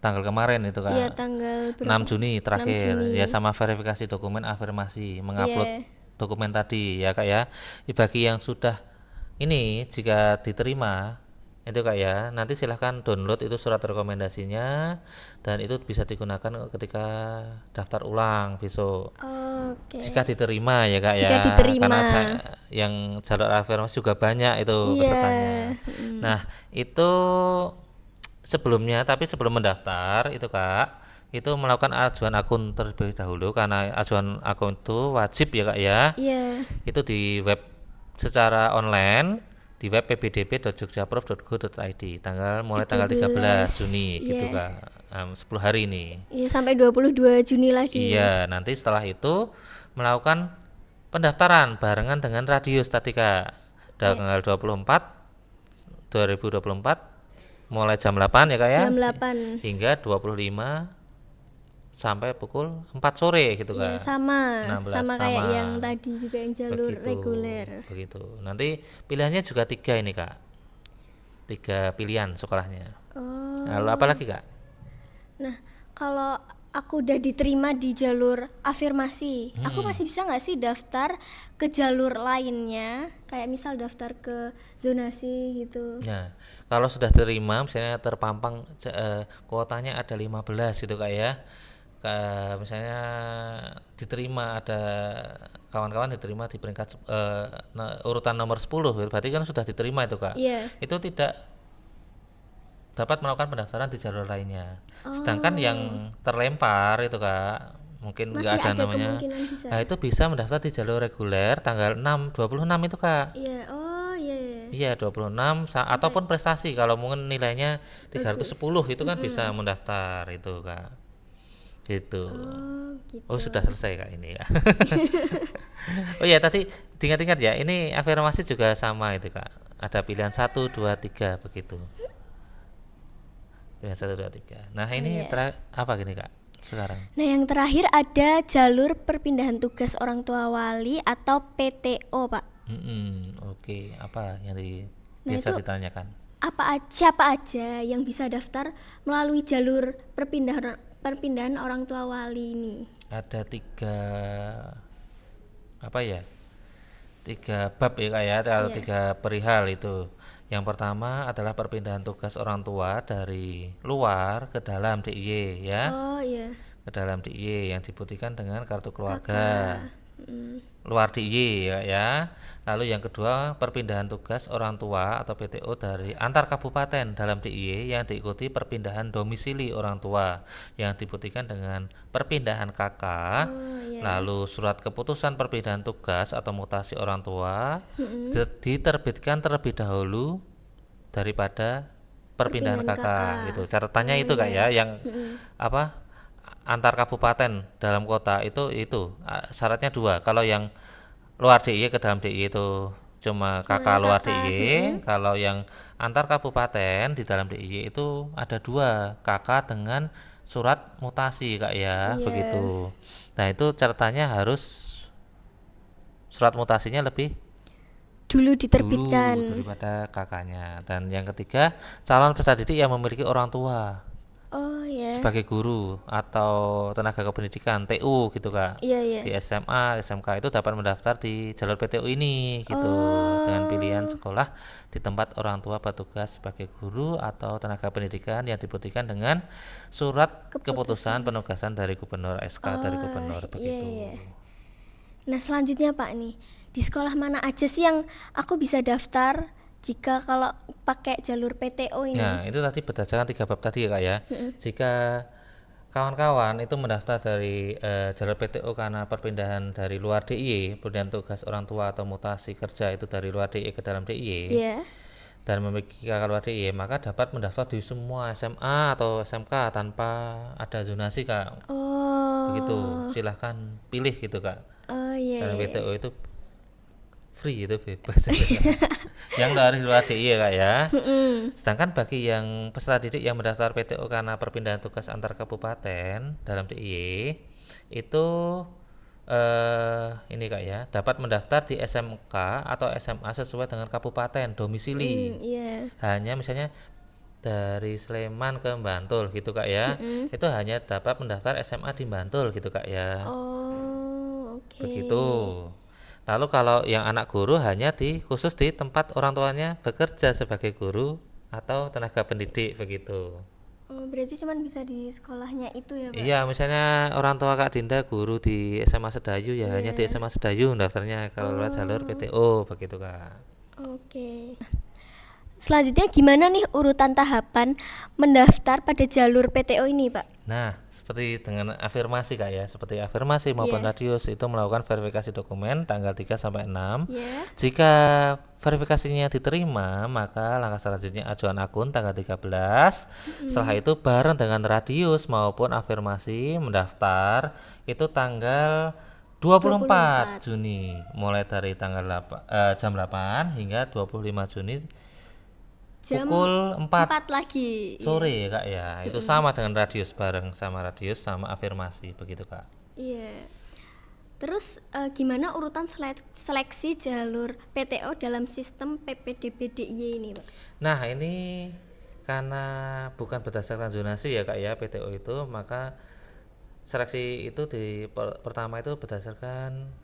Tanggal kemarin itu Kak, Iya, tanggal 6 Juni terakhir, 6 Juni. ya sama verifikasi dokumen afirmasi, mengupload Iya. dokumen tadi ya Kak ya. Bagi yang sudah ini jika diterima itu Kak ya, nanti silahkan download itu surat rekomendasinya dan itu bisa digunakan ketika daftar ulang besok. Oke. Jika diterima ya Kak Jika ya, diterima. karena yang jalur afirmasi juga banyak itu Iya. pesertanya. Nah itu sebelumnya, tapi sebelum mendaftar itu Kak, itu melakukan ajuan akun terlebih dahulu karena ajuan akun itu wajib ya Kak ya. Iya. Itu di web secara online di web pbdb.jogjaprov.go.id mulai tanggal 13 Juni gitu iya. Kak. 10 hari ini. Iya, sampai 22 Juni lagi. Iya, nanti setelah itu melakukan pendaftaran barengan dengan radius tadi Kak. Tanggal 2024 mulai jam 8 ya Kak ya. Jam 8. Hingga 25 sampai pukul 4 sore gitu Ya, Kak. sama 16 sama kayak sama. yang tadi juga yang jalur Begitu. reguler. Begitu. Nanti pilihannya juga 3 ini Kak. 3 pilihan sekolahnya. Lalu apa Oh, lagi Kak? nah kalau aku udah diterima di jalur afirmasi, aku Mm-mm. masih bisa nggak sih daftar ke jalur lainnya? Kayak misal daftar ke zonasi gitu. Nah, kalau sudah terima misalnya terpampang kuotanya ada 15 gitu Kak ya. Misalnya diterima ada kawan-kawan diterima di peringkat urutan nomor 10 berarti kan sudah diterima itu Kak. Iya. Itu tidak dapat melakukan pendaftaran di jalur lainnya. Sedangkan yang Oh, terlempar itu Kak, mungkin nggak masih ada ada namanya. kemungkinan bisa. Nah, itu bisa mendaftar di jalur reguler tanggal 6 26 itu Kak. Iya, oh iya, iya. Iya, 26 Sampai ataupun prestasi kalau mungkin nilainya 310 bagus. itu kan bisa mendaftar itu Kak. Gitu. Oh, Oh, gitu. sudah selesai Kak ini ya. Oh iya, tadi diingat-ingat ya, ini afirmasi juga sama itu Kak. Ada pilihan 1 2 3 begitu. Pilihan 1 2 3. Nah, Oh ini iya. apa gini Kak? Sekarang. Nah, yang terakhir ada jalur perpindahan tugas orang tua wali atau PTO, Pak. Oke, apa yang Nah, biasa itu ditanyakan? siapa aja yang bisa daftar melalui jalur perpindahan perpindahan orang tua wali ini? Ada 3 apa ya? 3 bab ya Kak ya, atau Iya. 3 perihal itu. Yang pertama adalah perpindahan tugas orang tua dari luar ke dalam DIY ya, Oh iya, ke dalam DIY yang dibuktikan dengan kartu keluarga. kakak. Mm. Luar DIY ya. Lalu yang kedua, perpindahan tugas orang tua atau PTO dari antar kabupaten dalam DIY yang diikuti perpindahan domisili orang tua yang dibuktikan dengan perpindahan KK. Oh iya. Lalu surat keputusan perpindahan tugas atau mutasi orang tua Mm-mm. diterbitkan terlebih dahulu daripada perpindahan Perpindahan KK kakak. gitu. Catatannya Oh itu Kak iya. ya, yang Mm-mm. apa antar kabupaten dalam kota itu syaratnya 2. Kalau yang luar DIY ke dalam DIY itu cuma Cuma kakak luar kakak. Mm-mm. DIY. Kalau yang antar kabupaten di dalam DIY itu ada 2 kakak dengan surat mutasi Kak ya, Iya. begitu. Nah, itu catatannya harus surat mutasinya lebih Dulu dulu diterbitkan. daripada kakaknya. Dan yang ketiga, calon peserta didik yang memiliki orang tua Oh iya. sebagai guru atau tenaga kependidikan TU gitu Kak, Iya, iya. di SMA SMK itu dapat mendaftar di jalur PTU ini gitu dengan pilihan Oh, sekolah di tempat orang tua bertugas sebagai guru atau tenaga pendidikan yang dibuktikan dengan surat keputusan keputusan. penugasan dari gubernur SK dari Oh, gubernur iya, begitu. iya. Nah, selanjutnya Pak nih, di sekolah mana aja sih yang aku bisa daftar jika kalau pakai jalur PTO Nah, ini? itu tadi berdasarkan 3 bab tadi ya Kak ya. Jika kawan-kawan itu mendaftar dari jalur PTO karena perpindahan dari luar DIY, perpindahan tugas orang tua atau mutasi kerja itu dari luar DIY ke dalam DIY Iya. dan memiliki kakak luar DIY, maka dapat mendaftar di semua SMA atau SMK tanpa ada zonasi Kak. Begitu. Oh, Silahkan pilih gitu Kak. oh iya, Karena iya, PTO iya. itu free itu bebas. Yang dari luar DIY ya Kak ya. Mm-mm. Sedangkan bagi yang peserta didik yang mendaftar PTO karena perpindahan tugas antar kabupaten dalam DIY itu ini Kak ya, dapat mendaftar di SMK atau SMA sesuai dengan kabupaten domisili. Iya. Hanya misalnya dari Sleman ke Bantul gitu Kak ya. Mm-mm. Itu hanya dapat mendaftar SMA di Bantul gitu Kak ya. Oh, Begitu. oke. Lalu kalau yang anak guru hanya khusus di tempat orang tuanya bekerja sebagai guru atau tenaga pendidik begitu. Oh, berarti cuman bisa di sekolahnya itu ya, Pak? Iya, misalnya orang tua Kak Dinda guru di SMA Sedayu ya hanya di Iya. SMA Sedayu daftarnya kalau lewat jalur Oh, PTO begitu Kak. oke. Selanjutnya gimana nih urutan tahapan mendaftar pada jalur PTO ini, Pak? Nah, seperti dengan afirmasi Kak ya, seperti afirmasi maupun Iya. radius itu melakukan verifikasi dokumen tanggal 3 sampai 6. Ya. Jika verifikasinya diterima, maka langkah selanjutnya ajuan akun tanggal 13. Setelah itu bareng dengan radius maupun afirmasi mendaftar itu tanggal 24 24. Juni mulai dari tanggal jam 8 hingga 25 Juni Jam pukul 4 lagi. sore ya Kak ya. Itu sama dengan radius, bareng sama radius sama afirmasi begitu Kak. Iya. Terus gimana urutan seleksi jalur PTO dalam sistem PPDB DIY ini, Pak? Nah, ini karena bukan berdasarkan zonasi ya Kak ya, PTO itu, maka seleksi itu pertama itu berdasarkan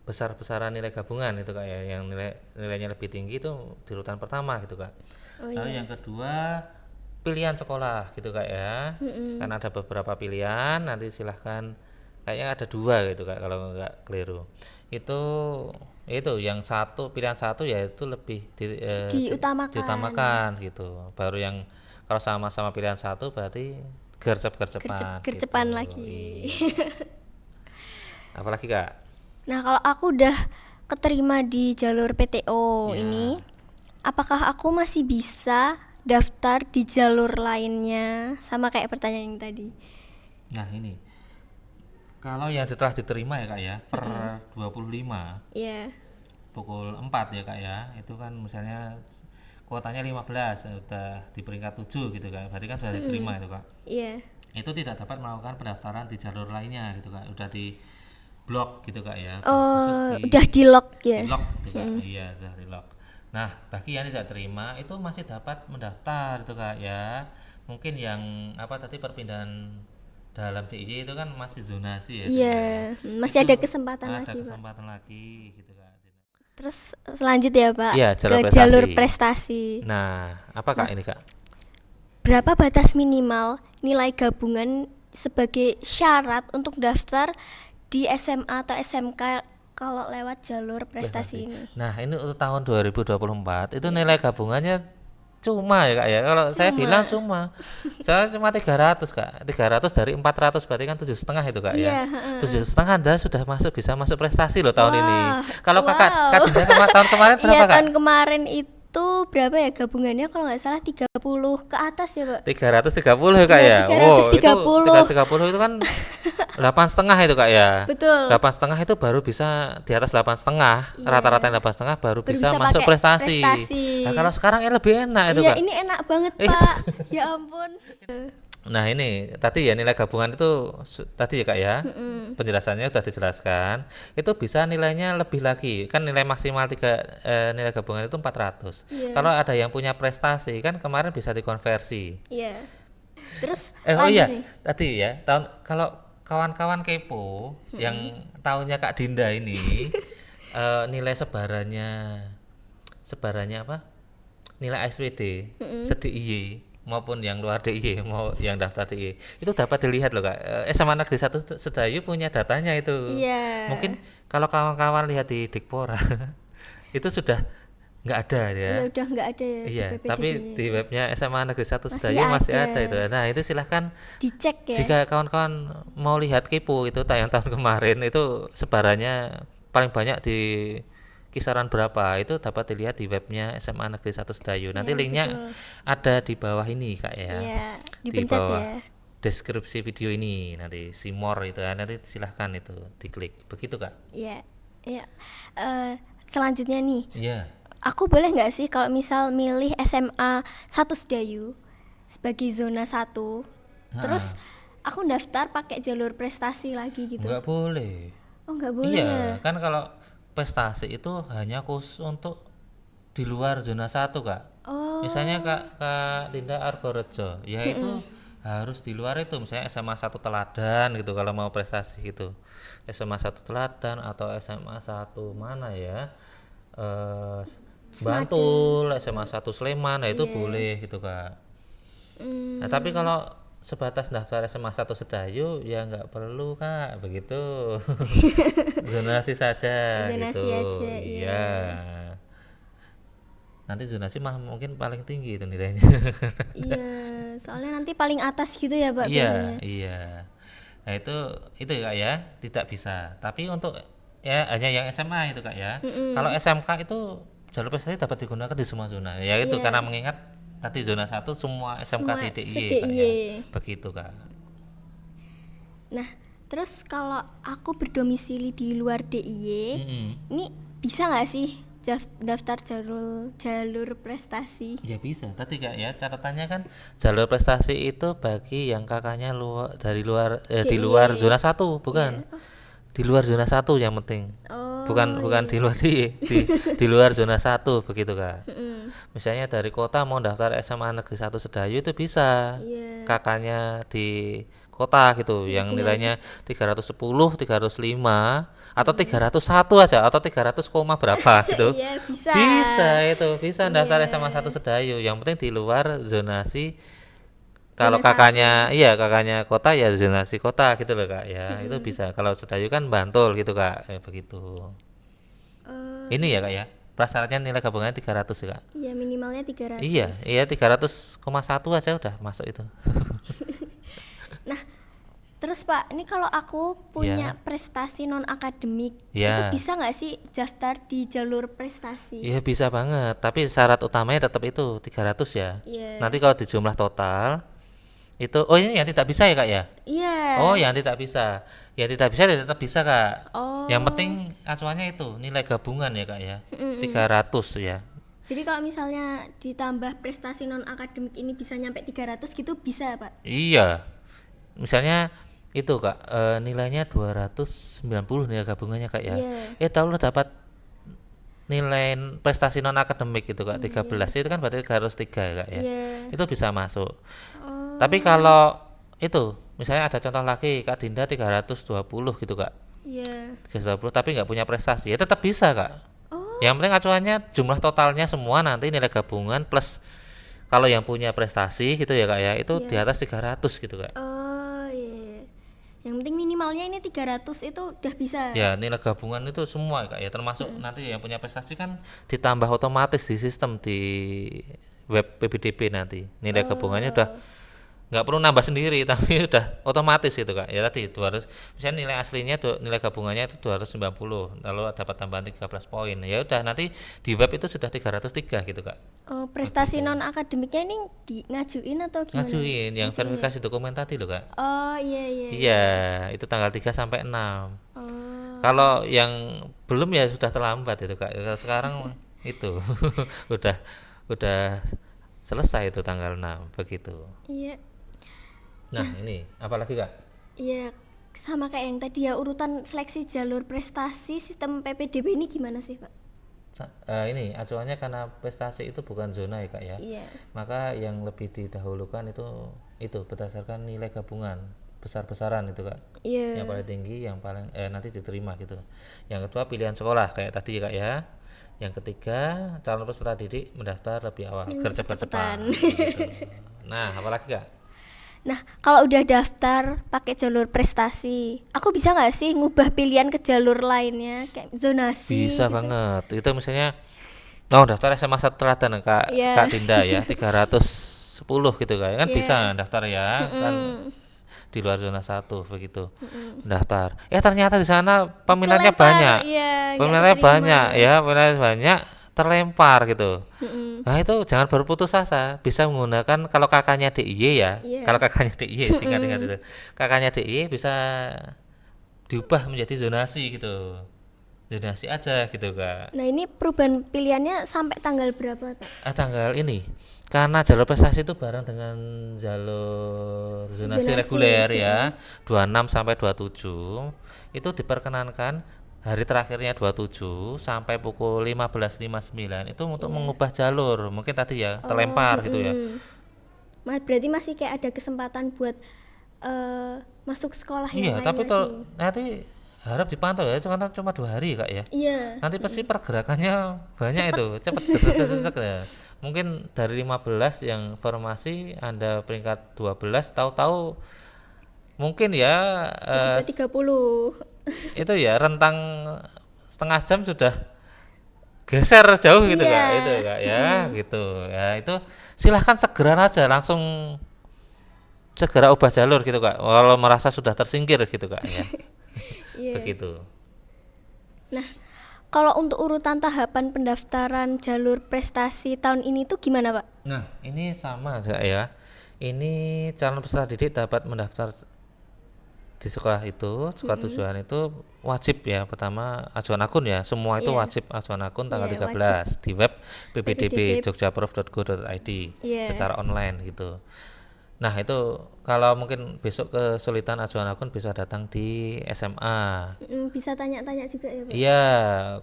besar-besaran nilai gabungan itu Kak ya, yang nilainya lebih tinggi itu di urutan pertama gitu Kak. Lalu yang kedua pilihan sekolah gitu Kak ya. Karena ada beberapa pilihan, nanti silahkan, kayaknya ada 2 gitu Kak kalau nggak keliru. Itu yang pilihan satu ya itu lebih diutamakan gitu. Baru yang kalau sama-sama pilihan satu berarti gercep-gercepan Gercepan gitu. lagi. Iya. Apalagi Kak? Nah, kalau aku udah keterima di jalur PTO Ya. ini, apakah aku masih bisa daftar di jalur lainnya? Sama kayak pertanyaan yang tadi. Nah, ini kalau yang setelah diterima ya Kak ya, per 25 Iya. pukul 4 ya Kak ya, itu kan misalnya kuotanya 15, udah di peringkat 7 gitu Kak, berarti kan sudah diterima itu Kak. Iya. Itu tidak dapat melakukan pendaftaran di jalur lainnya gitu Kak, udah di blok gitu Kak ya, Oh, udah di lock ya. di lock gitu Kak. Iya, sudah di lock. Nah, bagi yang tidak terima itu masih dapat mendaftar itu Kak ya. Mungkin yang tadi perpindahan dalam DIY itu kan masih zonasi ya. Iya, masih Itu ada kesempatan ada lagi, Pak. kesempatan lagi gitu Kak. Terus selanjutnya Pak, Iya, ke jalur prestasi. Nah, apa Kak ini Kak? Berapa batas minimal nilai gabungan sebagai syarat untuk daftar di SMA atau SMK kalau lewat jalur prestasi ini? Nah, ini untuk tahun 2024 itu nilai gabungannya cuma ya Kak ya. Kalau saya bilang cuma. Saya cuma 300 Kak. 300 dari 400 berarti kan 7,5 itu Kak ya. 7,5 Anda sudah bisa masuk prestasi loh tahun ini. Kalau Kak Dinda tahun kemarin berapa Iya, Kak? tahun kemarin itu berapa ya gabungannya, kalau nggak salah 30 ke atas ya Pak. 330 ya Kak Iya, ya. 330. 330 itu kan 8,5 itu Kak ya. Betul. 8,5 itu baru bisa di atas 8,5. Iya. Rata-rata 8,5 baru bisa masuk pakai prestasi. Nah, kalau sekarang lebih enak itu Iya, Kak. ini enak banget Pak. Ya ampun. Nah, ini tadi ya nilai gabungan itu tadi ya Kak ya. Penjelasannya sudah dijelaskan. Itu bisa nilainya lebih lagi. Kan nilai maksimal nilai gabungan itu 400. Iya. Kalau ada yang punya prestasi kan kemarin bisa dikonversi. Iya. Terus Oh iya, nih. tadi ya, kalau kawan-kawan kepo yang tahunnya Kak Dinda ini nilai sebarannya apa? Nilai SPD, se-DIY maupun yang luar DIY, mau yang daftar DIY. Itu dapat dilihat loh Kak. SMA Negeri 1 Sedayu punya datanya itu. Iya. Mungkin kalau kawan-kawan lihat di Dikpora itu sudah nggak ada ya. Ya udah nggak ada ya Iya, di tapi PPDB-nya. di webnya SMA Negeri 1 Masih Sedayu masih ada. ada itu. Nah, itu silahkan Dicek ya. jika kawan-kawan mau lihat kepo itu tayang tahun kemarin itu sebarannya paling banyak di kisaran berapa itu dapat dilihat di webnya SMA Negeri 1 Sedayu. Nanti Ya, linknya betul. ada di bawah ini Kak ya. Iya, Di dipencet bawah ya. deskripsi video ini nanti see more itu ya. Nanti silahkan itu diklik. Begitu Kak. Iya. Iya. Selanjutnya nih, Iya. aku boleh nggak sih kalau misal milih SMA 1 Sedayu sebagai zona 1, terus aku daftar pakai jalur prestasi lagi gitu? Enggak boleh. Oh, nggak boleh Iya, ya? kan kalau prestasi itu hanya khusus untuk di luar zona 1 Kak. Oh. Misalnya Kak Dinda Argorejo, ya itu harus di luar itu, misalnya SMA 1 Teladan gitu kalau mau prestasi gitu. SMA 1 Teladan atau SMA 1 mana ya? Bantul, SMA 1 Sleman, nah itu boleh gitu Kak. Nah, tapi kalau sebatas daftar SMA 1 Sedayu ya nggak perlu Kak, begitu. Zonasi saja Zonasi gitu. aja, Iya. Nanti zonasi mungkin paling tinggi itu nilainya. Iya, soalnya nanti paling atas gitu ya Pak Iya, biasanya. iya. Nah, itu ya Kak ya, tidak bisa. Tapi untuk ya hanya yang SMA itu Kak ya. Kalau SMK itu jalur prestasi dapat digunakan di semua zona. Ya itu Iya. karena mengingat tadi zona 1 semua SMK Semua DIY Kak se-DIY. ya. Begitu Kak. Nah, terus kalau aku berdomisili di luar DIY, Mm-mm. ini bisa nggak sih daftar jalur prestasi? Ya bisa. Tadi Kak ya catatannya kan jalur prestasi itu bagi yang kakaknya di luar DIY. zona 1, bukan. Iya. Di luar zona 1 yang penting. Oh, Bukan di iya. luar di luar zona 1 begitu Kak. Mm-mm. Misalnya dari kota mau daftar SMA Negeri 1 Sedayu itu bisa. Iya. Kakaknya di kota gitu yang Tinggal nilainya 310, 305 atau 301 aja atau 300 koma berapa gitu. Iya, bisa. Bisa daftar Iya. SMA 1 Sedayu. Yang penting di luar zonasi. Kalau Zona satu. kakaknya kota ya zonasi kota gitu loh Kak ya. Itu bisa. Kalau Sedayu kan Bantul gitu Kak. Begitu. Ini ya Kak ya. Prasyaratnya nilai gabungannya 300 ya Kak. Iya, minimalnya 300. Iya 300,1 aja udah masuk itu. Nah, terus Pak, ini kalau aku punya Iya. prestasi non akademik, Iya. itu bisa nggak sih daftar di jalur prestasi? Iya bisa banget, tapi syarat utamanya tetap itu 300 ya. Iya. Nanti kalau di jumlah total itu ini yang tidak bisa ya Kak ya? Iya. Oh, yang tidak bisa. Yang tidak bisa ya tetap bisa Kak. Oh. Yang penting acuannya itu nilai gabungan ya Kak ya. 300 ya. Jadi kalau misalnya ditambah prestasi non akademik ini bisa nyampe 300 gitu bisa, Pak? Iya. Misalnya itu Kak, nilainya 290 nilai gabungannya Kak ya. Iya. Tahu lo dapat nilai prestasi non akademik gitu Kak 13 itu kan berarti harus 3 ya Kak ya. Iya. Itu bisa masuk. Oh. Tapi kalau itu misalnya ada contoh lagi Kak Dinda 320 gitu Kak. Iya. 320 tapi nggak punya prestasi ya tetap bisa Kak. Oh. Yang penting acuannya jumlah totalnya semua nanti nilai gabungan plus kalau yang punya prestasi gitu ya Kak ya itu Iya. di atas 300 gitu Kak. Oh, iya. Yang penting minimalnya ini 300 itu udah bisa. Ya nilai gabungan itu semua Kak ya termasuk nanti yang punya prestasi kan ditambah otomatis di sistem di web PBDB nanti nilai gabungannya udah nggak perlu nambah sendiri tapi udah otomatis gitu Kak ya tadi 200 misalnya nilai aslinya nilai gabungannya itu 290 lalu dapat tambahan 13 poin ya udah nanti di web itu sudah 303 gitu Kak. Oh, prestasi non akademiknya ini ngajuin atau gimana? Ngajuin yang verifikasi dokumen tadi loh Kak. Oh, iya iya. Iya itu tanggal 3 sampai 6. Oh. Kalau yang belum ya sudah terlambat itu Kak. Sekarang itu udah selesai itu tanggal 6 begitu. Iya. Nah, ini apalagi Kak? Iya, sama kayak yang tadi ya, urutan seleksi jalur prestasi sistem PPDB ini gimana sih, Pak? Ini acuannya karena prestasi itu bukan zona ya Kak ya. Iya. Maka yang lebih didahulukan itu berdasarkan nilai gabungan besar-besaran itu Kak. Iya. Yang paling tinggi yang paling nanti diterima gitu. Yang kedua pilihan sekolah kayak tadi ya Kak ya. Yang ketiga calon peserta didik mendaftar lebih awal gercep-gercepan gitu. Nah apalagi Kak? Nah, kalau udah daftar pakai jalur prestasi, aku bisa nggak sih ngubah pilihan ke jalur lainnya kayak zonasi? Bisa gitu? banget. Itu misalnya daftar SMA 1 Teladan Kak Iya. Kak Dinda ya 310 gitu kan Iya. bisa daftar ya kan di luar zona 1 begitu daftar ternyata di sana peminatnya Kelempar, banyak iya, nggak peminatnya keterima. banyak ya peminatnya banyak terlempar gitu. Mm-mm. Nah itu jangan berputus asa, bisa menggunakan kalau kakaknya DIY ya, Iya. kalau kakaknya DIY tingkat itu, kakaknya DIY bisa diubah menjadi zonasi gitu, zonasi aja gitu Kak. Nah, ini perubahan pilihannya sampai tanggal berapa, Pak? Tanggal ini, karena jalur prestasi itu bareng dengan jalur zonasi Zonasi, reguler ya, 26 sampai 27 itu diperkenankan hari terakhirnya 27 sampai pukul 15.59 itu untuk mengubah jalur mungkin tadi ya terlempar gitu ya. Berarti masih kayak ada kesempatan buat masuk sekolah Iya yang lain tapi lagi. nanti harap dipantau ya karena cuma 2 hari Kak ya. Iya. Nanti pasti pergerakannya banyak itu cepet ya. Mungkin dari 15 yang formasi Anda peringkat 12 tahu-tahu mungkin ya Tiba 30. itu ya rentang setengah jam sudah geser jauh gitu Iya. Kak itu Kak ya gitu ya itu silahkan segera aja langsung segera ubah jalur gitu Kak kalau merasa sudah tersingkir gitu Kak ya. Iya. Begitu. Nah, kalau untuk urutan tahapan pendaftaran jalur prestasi tahun ini tuh gimana, Pak? Nah ini sama Kak ya ini calon peserta didik dapat mendaftar di sekolah itu, sekolah tujuan itu wajib ya, pertama ajuan akun ya, semua itu Iya. wajib ajuan akun tanggal Iya, 13 di web PPDB. ppdb.jogjaprof.go.id Iya. secara online gitu. Nah itu kalau mungkin besok kesulitan ajuan akun bisa datang di SMA. Bisa tanya-tanya juga ya, Pak? Iya,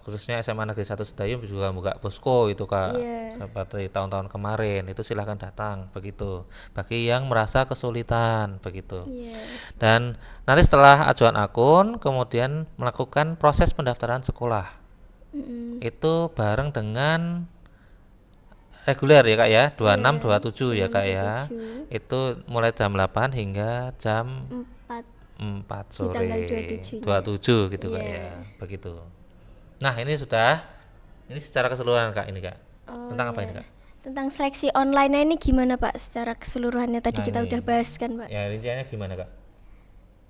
khususnya SMA Negeri 1 Sedayung juga buka posko itu Kak. Iya. Seperti tahun-tahun kemarin itu silahkan datang begitu. Bagi yang merasa kesulitan begitu. Iya. Dan nanti setelah ajuan akun kemudian melakukan proses pendaftaran sekolah. Itu bareng dengan reguler ya Kak ya, 26 27 ya Kak ya. 27. Itu mulai jam 8 hingga jam 4 4 di sore tanggal 27-nya. 27 gitu Kak Iya. ya. Begitu. Nah, ini secara keseluruhan Kak ini Kak. Oh, Tentang apa iya. ini Kak? Tentang seleksi online ini gimana Pak secara keseluruhannya tadi Nah, kita ini. udah bahas kan Pak. Ya, rinciannya gimana Kak?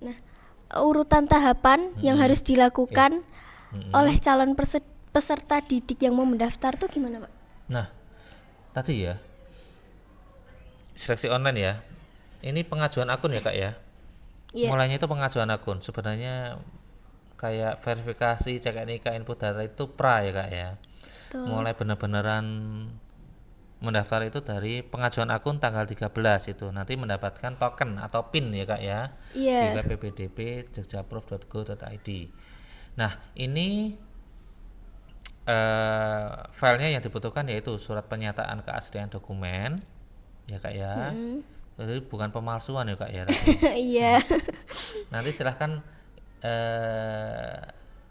Nah, urutan tahapan yang harus dilakukan oleh calon peserta didik yang mau mendaftar tuh gimana Pak? Nah, tadi ya seleksi online ya. Ini pengajuan akun ya Kak ya. Iya. Mulainya itu pengajuan akun. Sebenarnya kayak verifikasi cek NIK input data itu pra ya Kak ya. Tuh. Mulai benar-benaran mendaftar itu dari pengajuan akun tanggal 13 itu nanti mendapatkan token atau PIN ya Kak ya di Iya. web ppdb.jogjaprof.go.id. Nah ini filenya yang dibutuhkan yaitu surat pernyataan keaslian dokumen ya Kak ya. Jadi bukan pemalsuan ya Kak ya tadi. Iya. Nanti silahkan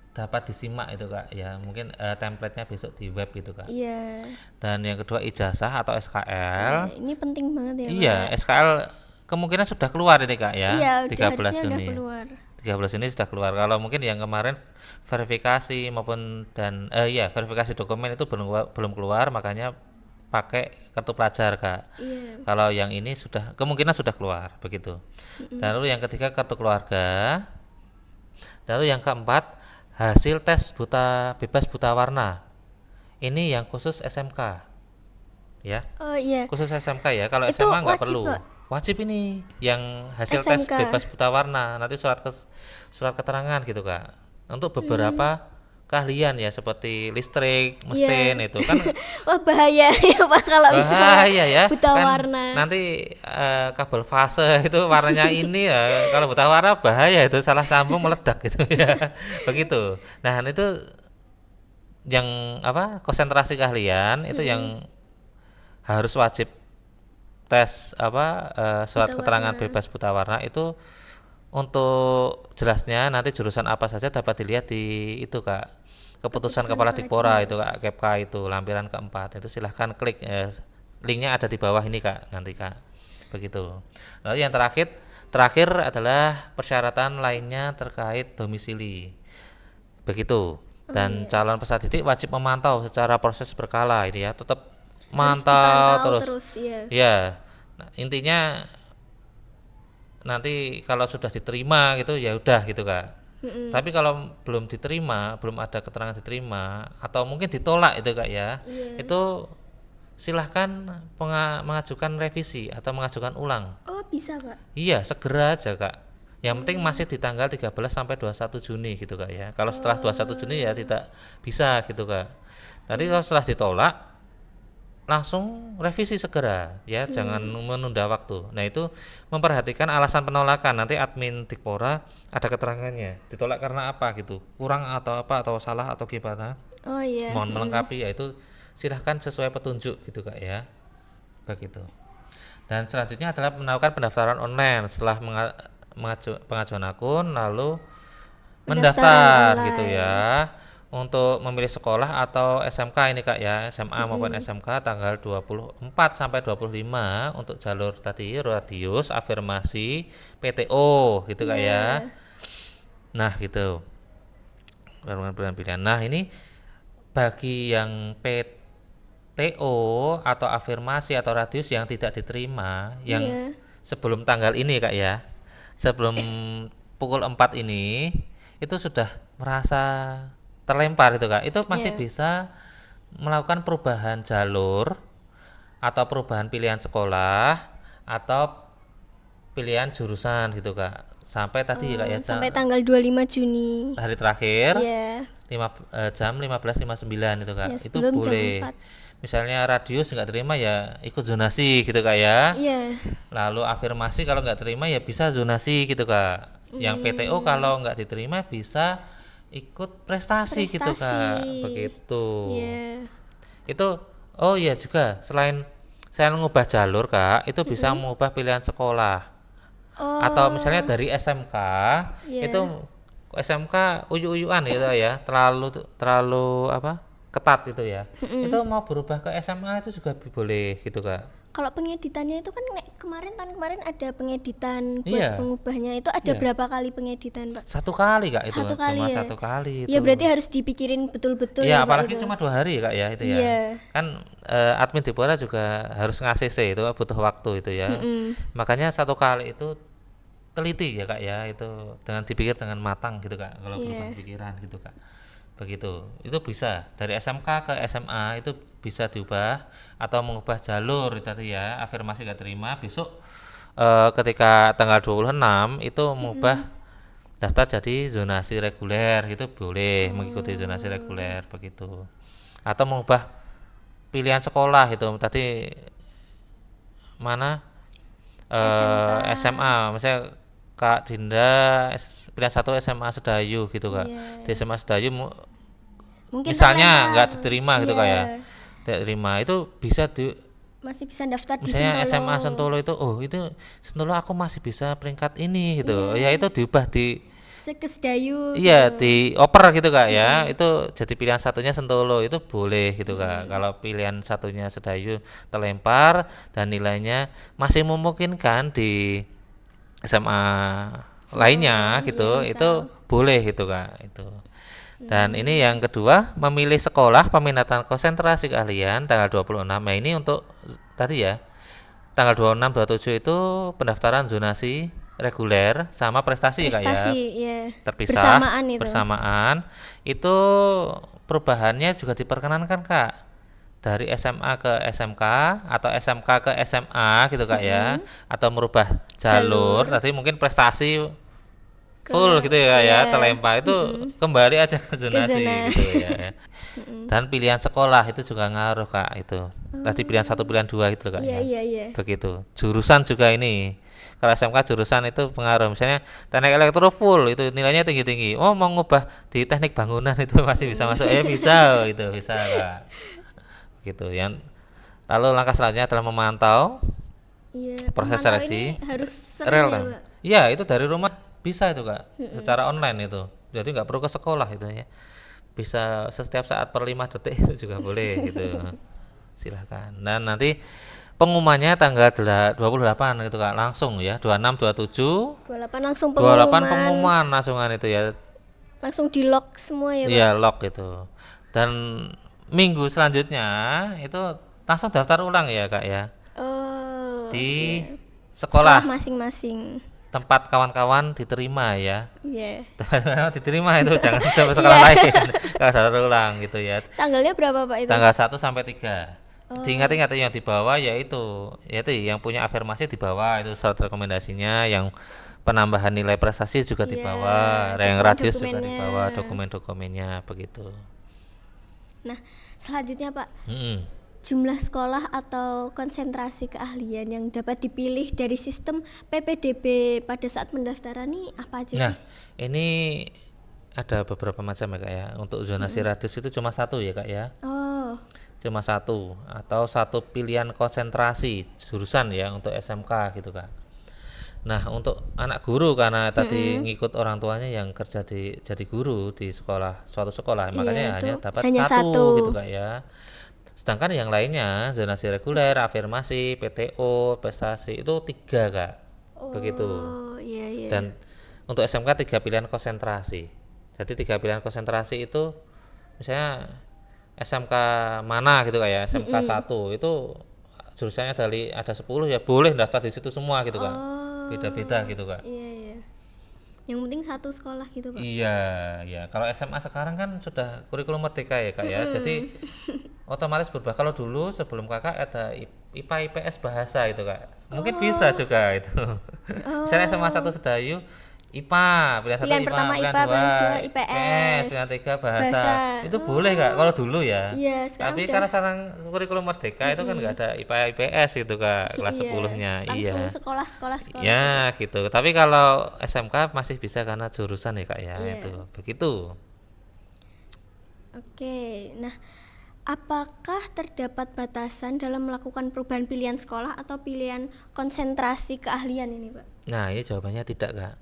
dapat disimak itu Kak ya, mungkin template-nya besok di web itu Kak. Iya. Dan yang kedua ijazah atau SKL. Nah, ini penting banget ya Iya, Pak. SKL kemungkinan sudah keluar ini Kak ya. Iya, 13 harusnya udah Juni. keluar. 13 ini sudah keluar. Kalau mungkin yang kemarin verifikasi maupun dan verifikasi dokumen itu belum keluar, makanya pakai kartu pelajar Kak. Iya. Kalau yang ini sudah kemungkinan sudah keluar begitu. Dan lalu yang ketiga kartu keluarga. Lalu yang keempat hasil tes bebas buta warna. Ini yang khusus SMK. Ya. Oh iya. Khusus SMK ya. Kalau Itu SMA nggak wajib, perlu. Pak? Wajib ini yang hasil tes SMK. bebas buta warna. Nanti surat keterangan gitu Kak. Untuk beberapa keahlian ya seperti listrik, mesin itu kan Wah bahaya ya Pak kalau misalnya bahaya ya. buta Kan warna. nanti kabel fase itu warnanya ini ya. Kalau buta warna bahaya itu salah sambung meledak gitu ya. Begitu. Nah, itu yang konsentrasi keahlian itu yang harus wajib tes surat Buta keterangan warna. bebas buta warna itu. Untuk jelasnya nanti jurusan apa saja dapat dilihat di itu Kak, keputusan Kepala Dikpora itu Kak, KEPKA itu lampiran keempat itu silahkan klik linknya ada di bawah ini Kak nanti Kak, begitu. Lalu yang terakhir adalah persyaratan lainnya terkait domisili begitu. Dan calon peserta didik wajib memantau secara proses berkala ini ya, tetap Harus mantau dipantau terus. ya. Ya, nah, intinya nanti kalau sudah diterima gitu ya udah gitu Kak. Tapi kalau belum diterima, belum ada keterangan diterima atau mungkin ditolak itu Kak ya, itu silahkan mengajukan revisi atau mengajukan ulang. Oh bisa Pak. Iya, segera aja Kak. Yang penting masih di tanggal 13 sampai 21 Juni gitu Kak ya. Kalau setelah 21 Juni ya tidak bisa gitu Kak. Nanti kalau setelah ditolak langsung revisi segera ya, jangan menunda waktu. Nah, itu memperhatikan alasan penolakan. Nanti admin Dikpora ada keterangannya. Ditolak karena apa gitu. Kurang atau apa atau salah atau gimana. Oh iya. Mohon melengkapi ya, itu silahkan sesuai petunjuk gitu Kak ya. Begitu. Dan selanjutnya adalah melakukan pendaftaran online setelah pengajuan akun lalu mendaftar Pendaftaran gitu ya. Untuk memilih sekolah atau SMK ini Kak ya, SMA maupun SMK tanggal 24 sampai 25 untuk jalur tadi radius, afirmasi, PTO gitu Kak ya. Nah, gitu. Pilihan. Nah, ini bagi yang PTO atau afirmasi atau radius yang tidak diterima yang sebelum tanggal ini Kak ya. Sebelum pukul 4 ini itu sudah merasa terlempar itu Kak, itu masih bisa melakukan perubahan jalur atau perubahan pilihan sekolah atau pilihan jurusan gitu kak. Sampai tadi kak ya Sampai tanggal 25 Juni. hari terakhir Iya. jam 15.59 itu kak. Ya, Itu sebelum jam boleh. 4. Misalnya radius nggak terima ya ikut zonasi gitu kak ya. Iya. Lalu afirmasi kalau nggak terima ya bisa zonasi gitu kak. Yang PTO kalau nggak diterima bisa ikut prestasi gitu kak. Prestasi. Begitu. Iya. Itu oh iya juga selain saya mengubah jalur kak, itu bisa mengubah pilihan sekolah. Oh. Atau misalnya dari SMK Iya. itu SMK uyu-uyuan gitu ya, terlalu apa? Ketat gitu ya. Itu mau berubah ke SMA itu juga boleh gitu kak. Kalau pengeditannya itu kan tahun kemarin ada pengeditan buat Iya. pengubahnya itu ada Iya. berapa kali pengeditan Pak? Satu kali kak itu, Satu kali cuma ya? satu kali itu. Ya berarti harus dipikirin betul-betul Iya, ya Pak apalagi itu. cuma 2 hari ya kak ya itu ya. Iya. Kan admin Dipora juga harus nge-ACC itu butuh waktu itu ya. Makanya satu kali itu teliti ya kak ya, itu dengan dipikir dengan matang gitu kak, kalau Iya. berubah pikiran gitu kak. Begitu, itu bisa dari SMK ke SMA itu bisa diubah atau mengubah jalur itu tadi ya, afirmasi gak terima besok ketika tanggal 26 itu mengubah daftar jadi zonasi reguler gitu boleh mengikuti zonasi reguler begitu, atau mengubah pilihan sekolah itu tadi mana SMA misalnya Kak Dinda pilihan 1 SMA Sedayu gitu kak. Iya. Di SMA Sedayu Mungkin misalnya terlempar. nggak diterima gitu kak ya, Iya. tidak terima itu bisa Masih bisa daftar di misalnya Sentolo. SMA Sentolo itu itu Sentolo aku masih bisa peringkat ini gitu ya, itu diubah di Sekesdayu. iya dioper gitu kak ya, itu jadi pilihan satunya Sentolo itu boleh gitu kak. Kalau pilihan satunya Sedayu terlempar dan nilainya masih memungkinkan di SMA lainnya gitu, iya, itu boleh gitu kak itu. Dan ini yang kedua, memilih sekolah peminatan konsentrasi keahlian tanggal 26 Mei ini untuk tadi ya, tanggal 26 27 itu pendaftaran zonasi reguler sama prestasi, ya kak ya, Prestasi, ya. terpisah Bersamaan itu. bersamaan. Itu perubahannya juga diperkenankan kak, dari SMA ke SMK atau SMK ke SMA gitu kak ya, atau merubah jalur. Tadi mungkin prestasi full gitu ya, iya. terlempar itu kembali aja ke zonasi zona. gitu ya. Dan pilihan sekolah itu juga ngaruh kak itu. Tadi pilihan 1 pilihan 2 gitu kak Iya, ya. iya, iya. Begitu. Jurusan juga ini. Kalau SMK jurusan itu pengaruh. Misalnya teknik elektro full itu nilainya tinggi-tinggi. Oh mau ngubah di teknik bangunan itu masih bisa masuk. Bisa itu bisa kak. Gitu. Yang lalu langkah selanjutnya adalah memantau Iya. proses Pemantau seleksi ini harus sering real ya, time. Pak? Iya itu dari rumah bisa itu kak, secara online itu. Jadi nggak perlu ke sekolah itu ya. Bisa setiap saat per 5 detik itu juga boleh gitu. Silahkan. Dan nanti pengumumannya tanggal 28 gitu kak, langsung ya 26 27 28 langsung 28 pengumuman. pengumuman langsungan itu ya. Langsung di lock semua ya, Pak? Iya lock itu. Dan minggu selanjutnya itu langsung daftar ulang ya kak ya, Oh. di Sekolah sekolah masing-masing. tempat kawan-kawan diterima ya. Iya. Diterima itu jangan sampai sekolah lain. Kalau daftar ulang gitu ya. Tanggalnya berapa, Pak itu? Tanggal 1 sampai 3. Diingat-ingat yang di bawah yaitu yang punya afirmasi di bawah itu surat rekomendasinya, yang penambahan nilai prestasi juga di Iya, bawah, yang radius juga di dokumen-dokumennya. bawah, dokumen-dokumennya begitu. Nah, selanjutnya, Pak, Mm-mm. jumlah sekolah atau konsentrasi keahlian yang dapat dipilih dari sistem PPDB pada saat pendaftaran ini apa aja Nah, sih? ini ada beberapa macam ya kak ya. Untuk zonasi radius itu cuma 1 ya kak ya. Oh, Cuma 1 atau 1 pilihan konsentrasi jurusan ya untuk SMK gitu kak. Nah untuk anak guru karena tadi ngikut orang tuanya yang kerja jadi guru di sekolah, suatu sekolah, makanya itu hanya dapat hanya 1 1. gitu kak ya. Sedangkan yang lainnya zonasi reguler, afirmasi, PTO, prestasi itu 3 kak, begitu. oh, iya, iya. Dan untuk SMK 3 pilihan konsentrasi. Jadi 3 pilihan konsentrasi itu misalnya SMK mana gitu kayak SMK 1 itu jurusannya ada 10 ya boleh daftar di situ semua gitu kak. Beda-beda gitu kak. Iya, iya. Yang penting satu sekolah gitu, Pak. Iya, ya. Kalau SMA sekarang kan sudah kurikulum merdeka ya kak ya. Jadi otomatis berubah. Kalau dulu sebelum kakak ada IPA IPS bahasa itu kak. Mungkin bisa juga itu. Misalnya SMA 1 Sedayu IPA, pilihan 1 Pilihan IPA, pertama pilihan IPA, 2 pilihan kedua IPS, IPS, pilihan 3 bahasa. bahasa. Itu boleh Kak kalau dulu ya. Iya, sekarang Tapi udah karena sekarang kurikulum Merdeka itu kan nggak ada IPA IPS itu Kak, kelas iya, 10-nya. langsung Iya. sekolah. Ya, gitu. Tapi kalau SMK masih bisa karena jurusan ya Kak ya, Iya. itu. Begitu. Oke, nah apakah terdapat batasan dalam melakukan perubahan pilihan sekolah atau pilihan konsentrasi keahlian ini, Pak? Nah, ini jawabannya tidak Kak.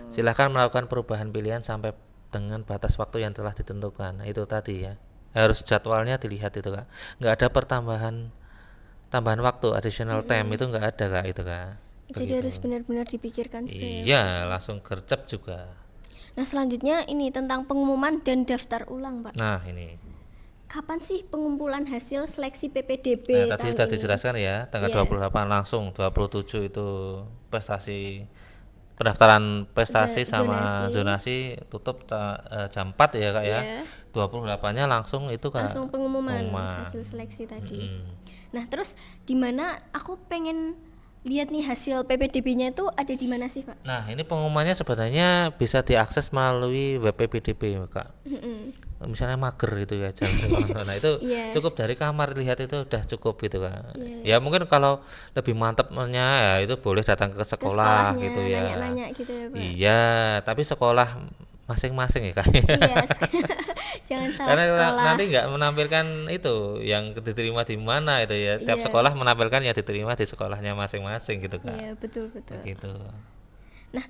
Silahkan melakukan perubahan pilihan sampai dengan batas waktu yang telah ditentukan. Nah, itu tadi ya. Harus jadwalnya dilihat itu Kak. Nggak ada tambahan waktu, additional time itu nggak ada Kak itu Kak. Jadi harus benar-benar dipikirkan juga ya. Iya, langsung gercep juga. Nah, selanjutnya ini tentang pengumuman dan daftar ulang, Pak. Nah, ini. Kapan sih pengumpulan hasil seleksi PPDB Nah, tadi tahun sudah ini? dijelaskan ya, tanggal Iya. 28 langsung, 27 itu prestasi pendaftaran prestasi sama zonasi tutup jam 4 ya Kak ya. Iya. 28-nya langsung itu Kak. Langsung pengumuman Pengumuman. hasil seleksi tadi. Mm. Nah, terus di mana aku pengen lihat nih hasil PPDB-nya itu ada di mana sih, Pak? Nah, ini pengumumannya sebenarnya bisa diakses melalui web PPDB Kak. Misalnya mager gitu ya jam sekolah. Nah, itu Iya. cukup dari kamar lihat itu udah cukup gitu Kak. Ya mungkin kalau lebih mantepnya ya itu boleh datang ke Ke sekolah sekolahnya gitu ya. nanya-nanya gitu ya, Pak. Iya, tapi sekolah masing-masing ya Kak. Iya. Jangan salah Karena sekolah. nanti nggak menampilkan itu yang diterima di mana itu ya. Tiap Iya. sekolah menampilkan yang diterima di sekolahnya masing-masing gitu Kak. Iya, betul. Gitu. Nah,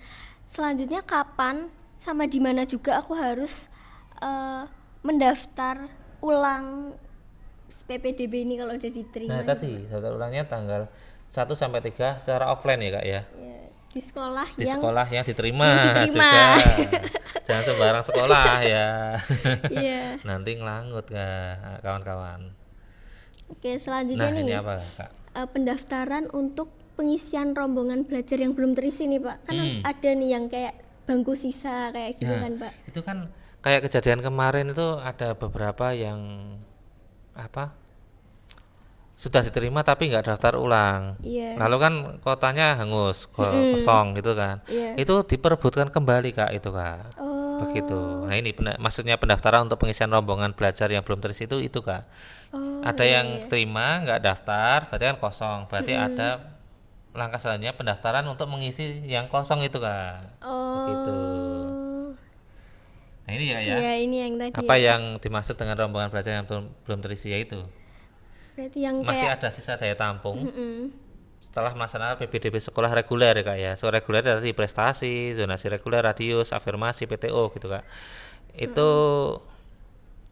selanjutnya kapan sama di mana juga aku harus mendaftar ulang PPDB ini kalau udah diterima? Nah, tadi daftar ulangnya tanggal 1 sampai 3 secara offline ya Kak ya. Ya, di sekolah Di yang sekolah yang diterima, yang diterima. juga. Jangan sembarang sekolah ya. Iya. Nanti ngelangut Kak kawan-kawan. Oke, selanjutnya Nah, nih ini apa Kak? pendaftaran untuk pengisian rombongan belajar yang belum terisi nih, Pak. Kan ada nih yang kayak bangku sisa kayak gitu Nah, kan, Pak. itu kan kayak kejadian kemarin itu ada beberapa yang apa sudah diterima tapi nggak daftar ulang. Iya. Lalu kan kotanya hangus, kosong gitu kan. Iya. Itu diperebutkan kembali Kak itu Kak. Oh. Begitu. Nah, ini maksudnya pendaftaran untuk pengisian rombongan belajar yang belum terisi itu Kak. Oh, Ada yang terima nggak daftar, berarti kan kosong. Berarti ada langkah selanjutnya pendaftaran untuk mengisi yang kosong itu Kak. Begitu. Oh. Nah, ini ya. Iya, ini yang tadi. Apa ya. yang dimaksud dengan rombongan belajar yang belum terisi yaitu Berarti yang masih kayak ada sisa daya tampung setelah melaksanakan PPDB sekolah reguler ya Kak ya. Sekolah reguler dari prestasi, zonasi reguler, radius, afirmasi, PTO gitu Kak. Itu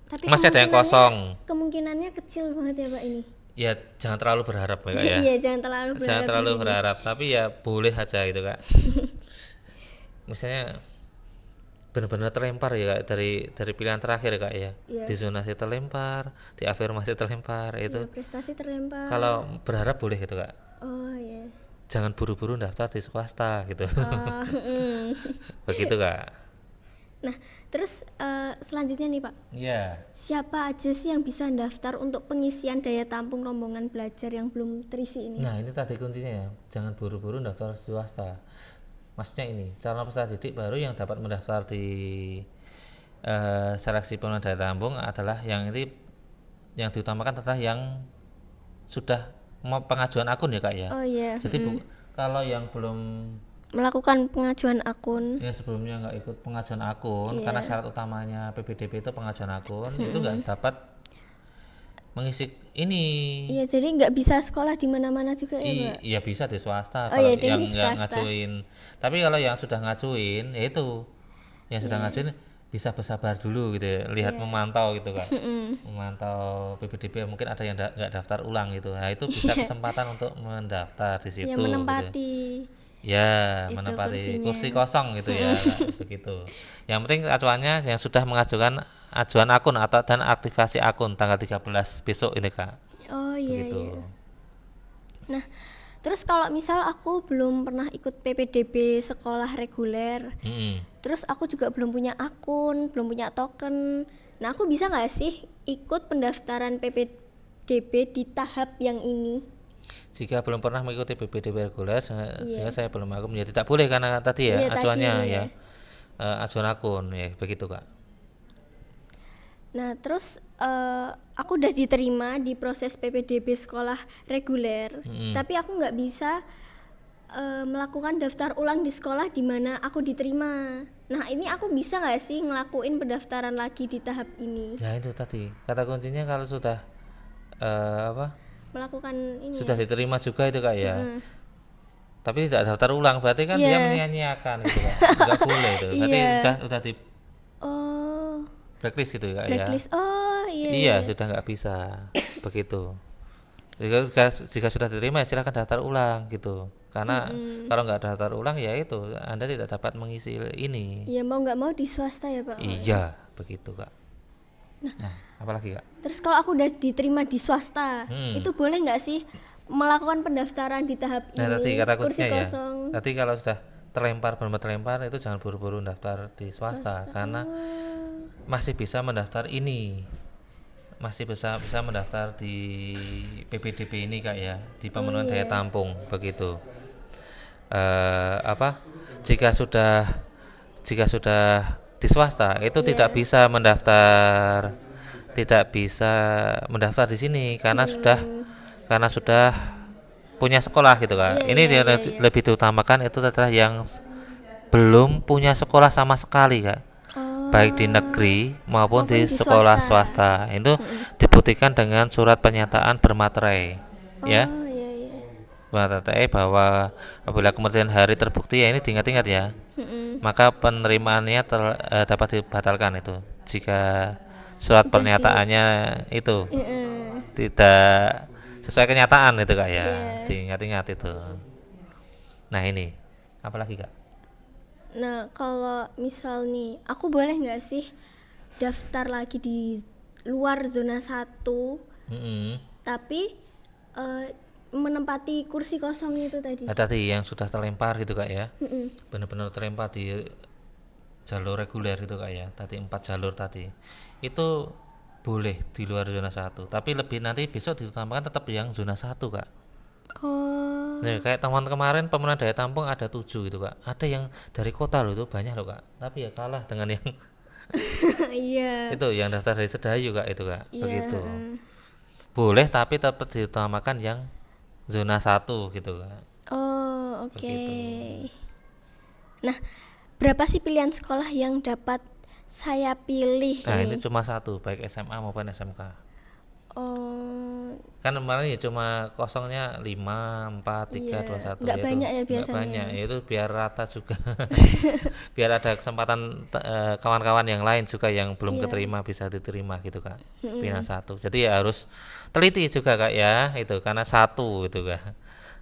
tapi masih ada yang kosong. Kemungkinannya kecil banget ya, Pak, ini. Ya jangan terlalu berharap ya Kak ya. Iya, jangan terlalu berharap. Jangan di terlalu sini. berharap, tapi ya boleh aja gitu Kak. Misalnya benar-benar terlempar ya Kak dari pilihan terakhir ya Kak ya. Iya. Di zonasi terlempar, di afirmasi terlempar itu. Ya, prestasi terlempar. Kalau berharap boleh gitu Kak. Oh, iya. Jangan buru-buru daftar di swasta gitu. Oh, Begitu Kak. Nah, terus selanjutnya nih, Pak. Iya. Siapa aja sih yang bisa daftar untuk pengisian daya tampung rombongan belajar yang belum terisi ini? Nah, ini tadi kuncinya ya. Jangan buru-buru daftar swasta. Maksudnya ini, calon peserta didik baru yang dapat mendaftar di seleksi pemenuhan daya tampung adalah yang yang diutamakan adalah yang sudah mau pengajuan akun ya Kak ya. Oh, iya. Jadi kalau yang belum Melakukan pengajuan akun. ya sebelumnya nggak ikut pengajuan akun karena syarat utamanya PPDB itu pengajuan akun itu nggak dapat mengisi ini. Iya, jadi nggak bisa sekolah di mana-mana juga ya, Pak. Iya bisa di swasta Oh, kalau iya, yang di nggak swasta. ngajuin. Tapi kalau yang sudah ngajuin, ya itu yang sudah ngajuin bisa bersabar dulu gitu ya, lihat memantau gitu kan, memantau PPDB mungkin ada yang nggak daftar ulang gitu. Nah itu bisa kesempatan untuk mendaftar di situ. Yang Gitu. menempati. Ya Itu menempati kursinya. kursi kosong gitu ya, Kak, begitu. Yang penting acuannya yang sudah mengajukan ajuan akun atau dan aktivasi akun tanggal 13 besok ini Kak. Oh, iya, Begitu. iya. Nah, terus kalau misal aku belum pernah ikut PPDB sekolah reguler, Mm-mm. terus aku juga belum punya akun, belum punya token. Nah, aku bisa nggak sih ikut pendaftaran PPDB di tahap yang ini? Jika belum pernah mengikuti PPDB reguler, sehingga saya belum akun, ya tidak boleh karena tadi ya Iya, tadi acuannya itu ya, ya. acuan akun ya begitu Kak. Nah, terus aku udah diterima di proses PPDB sekolah reguler, tapi aku nggak bisa melakukan daftar ulang di sekolah di mana aku diterima. Nah, ini aku bisa nggak sih ngelakuin pendaftaran lagi di tahap ini? Ya itu tadi kata kuncinya kalau sudah apa Melakukan ini sudah ya? diterima juga itu Kak ya. Tapi tidak daftar ulang berarti kan dia Iya. menyia-nyiakan gitu Kak. Enggak boleh itu. Berarti Iya. sudah di Oh, blacklist itu Kak ya. blacklist. Oh, iya. Iya, sudah nggak bisa begitu. Jika sudah diterima ya silakan daftar ulang gitu. Karena kalau nggak daftar ulang ya itu Anda tidak dapat mengisi ini. Ya mau nggak mau di swasta ya, Pak. Iya, begitu Kak. Nah, apalagi Kak? Terus kalau aku udah diterima di swasta, itu boleh nggak sih melakukan pendaftaran di tahap Nah, tadi ini? kata Kursi kuncinya ya. kosong. Tadi kalau sudah terlempar benar terlempar itu jangan buru-buru daftar di swasta karena masih bisa mendaftar ini. Masih bisa mendaftar di PPDB ini Kak ya, di pemenuhan daya tampung begitu. Apa? Jika sudah di swasta itu tidak bisa mendaftar di sini karena sudah punya sekolah gitu Kak. Ini dia lebih diutamakan itu adalah yang belum punya sekolah sama sekali Kak. Baik di negeri maupun di sekolah swasta. Itu dibuktikan dengan surat pernyataan bermaterai. Ya. Oh, iya, iya. Bermaterai bahwa apabila kemudian hari terbukti ya ini diingat-ingat ya. Maka penerimaannya dapat dibatalkan itu jika surat pernyataannya itu tidak sesuai kenyataan itu Kak ya. Diingat-ingat itu. Nah, ini apalagi Kak? Nah, kalau misal nih, aku boleh nggak sih daftar lagi di luar zona 1, tapi menempati kursi kosong itu tadi? Nah, tadi yang sudah terlempar gitu Kak ya. Benar-benar terlempar di jalur reguler itu Kak ya. Tadi 4 jalur tadi. Itu boleh di luar zona 1, tapi lebih nanti besok diutamakan tetap yang zona 1 Kak. Oh, Nah, kayak teman kemarin pemenuhan daya tampung ada 7 gitu Kak. Ada yang dari kota loh itu banyak loh Kak. Tapi ya kalah dengan yang iya. itu yang daftar dari Sedayu Kak itu Kak. Iya. Begitu. Boleh tapi tetap diutamakan yang zona 1 gitu Kak. Oh, oke. Begitu. Nah, berapa sih pilihan sekolah yang dapat saya pilih Nah, ini? ini cuma satu baik SMA maupun SMK. Oh, Kan kemarin ya cuma kosongnya 5, 4, 3, 2, 1 nggak ya banyak ya nggak biasanya. banyak ya itu biar rata juga. Biar ada kesempatan kawan-kawan yang lain juga yang belum keterima bisa diterima gitu Kak. Pilihan satu. Jadi ya harus teliti juga Kak ya itu karena satu itu Kak.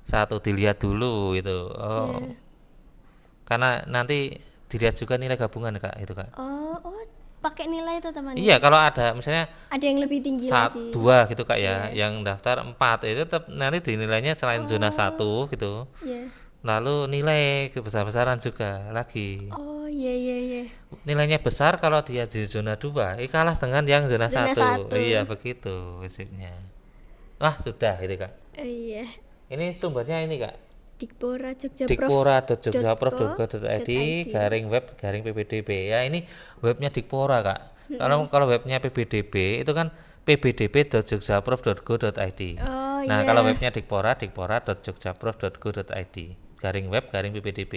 Satu dilihat dulu itu. Oh. Karena nanti dilihat juga nilai gabungan Kak itu Kak. oh, pakai nilai itu teman. Iya, kalau ada misalnya Ada yang lebih tinggi lagi. 2 gitu Kak ya, yang daftar 4 itu tetap nanti dinilainya selain zona 1 gitu. Iya. Lalu nilai besar-besaran juga lagi. Oh, iya, iya, iya. Nilainya besar kalau dia di zona 2, kalah dengan yang zona Zona 1. 1. Iya, begitu prinsipnya. Wah, sudah itu Kak. Iya. Ini sumbernya ini Kak. Dikpora Jogja Dikpora.jogjaprof.go.id /web/ppdb ya ini webnya Dikpora Kak. Kalau webnya PBDB itu kan pbdb.jogjaprof.go.id. Nah, kalau webnya dikpora.jogjaprof.go.id /web/ppdb.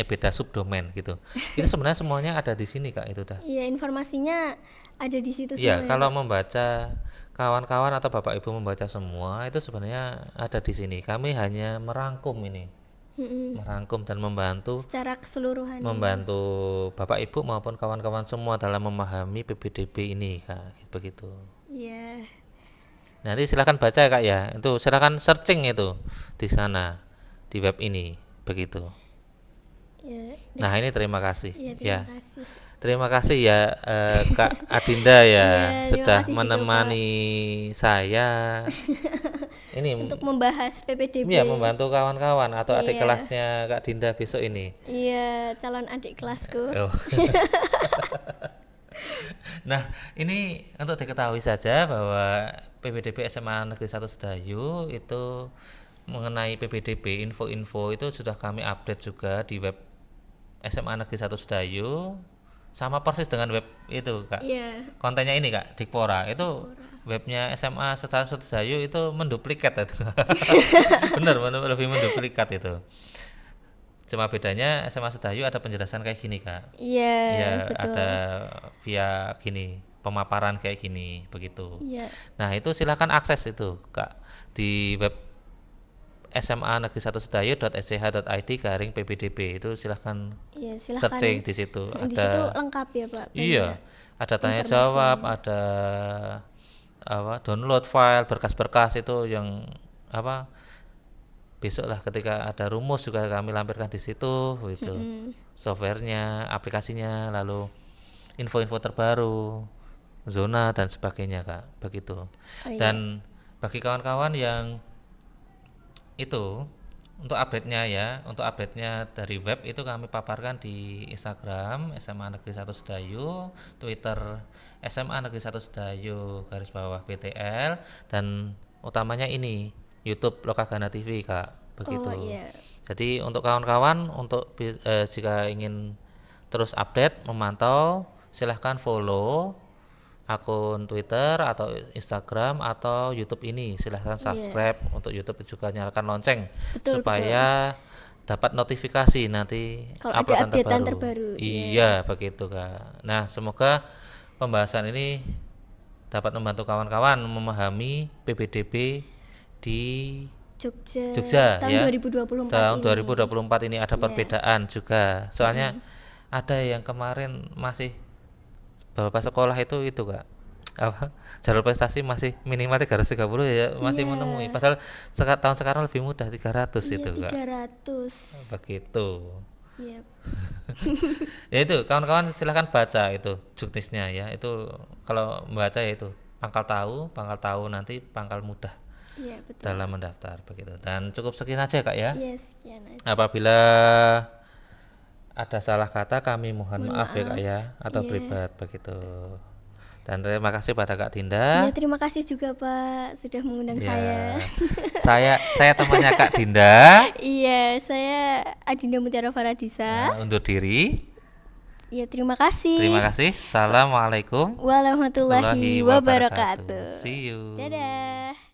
Beda subdomain gitu. Itu sebenarnya semuanya ada di sini Kak itu dah. Iya, informasinya ada di situ Iya, semua. kalau membaca kawan-kawan atau Bapak Ibu membaca semua itu sebenarnya ada di sini. Kami hanya merangkum ini. Merangkum dan membantu Secara keseluruhan. Bapak Ibu maupun kawan-kawan semua dalam memahami PPDB ini Kak. Begitu. Iya. Nanti silakan baca Kak ya. Itu silakan searching itu di sana di web ini. Begitu. Iya. Nah, ini terima kasih. Iya, Ya. terima kasih. Terima kasih ya Kak Adinda ya Iya, terima sudah kasih juga, menemani saya. Ini Untuk membahas PPDB. ya membantu kawan-kawan atau adik Iya. kelasnya Kak Dinda besok ini. Iya, calon adik kelasku. Oh. Nah, ini untuk diketahui saja bahwa PPDB SMA Negeri 1 Sedayu itu mengenai PPDB info-info itu sudah kami update juga di web SMA Negeri 1 Sedayu, sama persis dengan web itu Kak. Iya, Kontennya ini Kak, Dikpora itu Dikpora. webnya SMA Satu Sedayu itu menduplikat itu. Bener, lebih menduplikat itu. Cuma bedanya SMA Sedayu ada penjelasan kayak gini Kak. Iya, Ya betul. ada via gini, pemaparan kayak gini begitu. Iya, Nah itu silahkan akses itu Kak di web SMA Negeri 1 Sedayu.sch.id garing PPDB itu silahkan iya, silahkan. searching di situ. Di situ Ada, lengkap ya Pak, iya, banyak ada tanya jawab, informasinya. ada apa download file berkas-berkas itu yang apa besok lah ketika ada rumus juga kami lampirkan di situ gitu, Mm-mm. softwarenya, aplikasinya, lalu info-info terbaru, zona dan sebagainya Kak, begitu. Oh iya, Dan bagi kawan-kawan yang itu untuk update-nya ya, untuk update-nya dari web itu kami paparkan di Instagram SMA Negeri 1 Sedayu, Twitter SMA Negeri 1 Sedayu garis bawah BTL, dan utamanya ini YouTube Lokagana TV Kak, oh begitu. iya, Jadi untuk kawan-kawan untuk jika ingin terus update memantau silahkan follow akun Twitter atau Instagram atau YouTube ini, silahkan iya, subscribe. Untuk YouTube juga nyalakan lonceng betul betul. supaya dapat notifikasi nanti Kalau ada uploadan updatean terbaru. terbaru, iya, Iya begitu Kak. Nah semoga pembahasan ini dapat membantu kawan-kawan memahami PPDB di Jogja, Jogja tahun ya. 2024 Tahun ini. 2024 ini ada Iya, perbedaan juga. Soalnya ada yang kemarin masih beberapa sekolah itu Kak. Apa? Jalur prestasi masih minimal 330 ya masih iya, menemui. Padahal tahun sekarang lebih mudah 300 iya itu Kak. 300. Begitu. Iya, Ya itu kawan-kawan silahkan baca itu juknisnya ya. Itu kalau membaca ya itu pangkal tahu nanti pangkal mudah iya betul. dalam mendaftar begitu. Dan cukup sekian aja Kak ya. Iya, sekian aja. Apabila ada salah kata kami mohon Mohon maaf ya Kak maaf. ya, atau Iya. privat begitu. Dan terima kasih pada Kak Iya, Dinda. terima kasih juga Pak sudah mengundang saya. Ya, saya temannya Kak Dinda. Iya, saya Adinda Mutiara Faradisa. Nah, undur diri. Iya, terima kasih. Terima kasih. Assalamualaikum Warahmatullahi warahmatullahi wabarakatuh. wabarakatuh. See you. Dadah.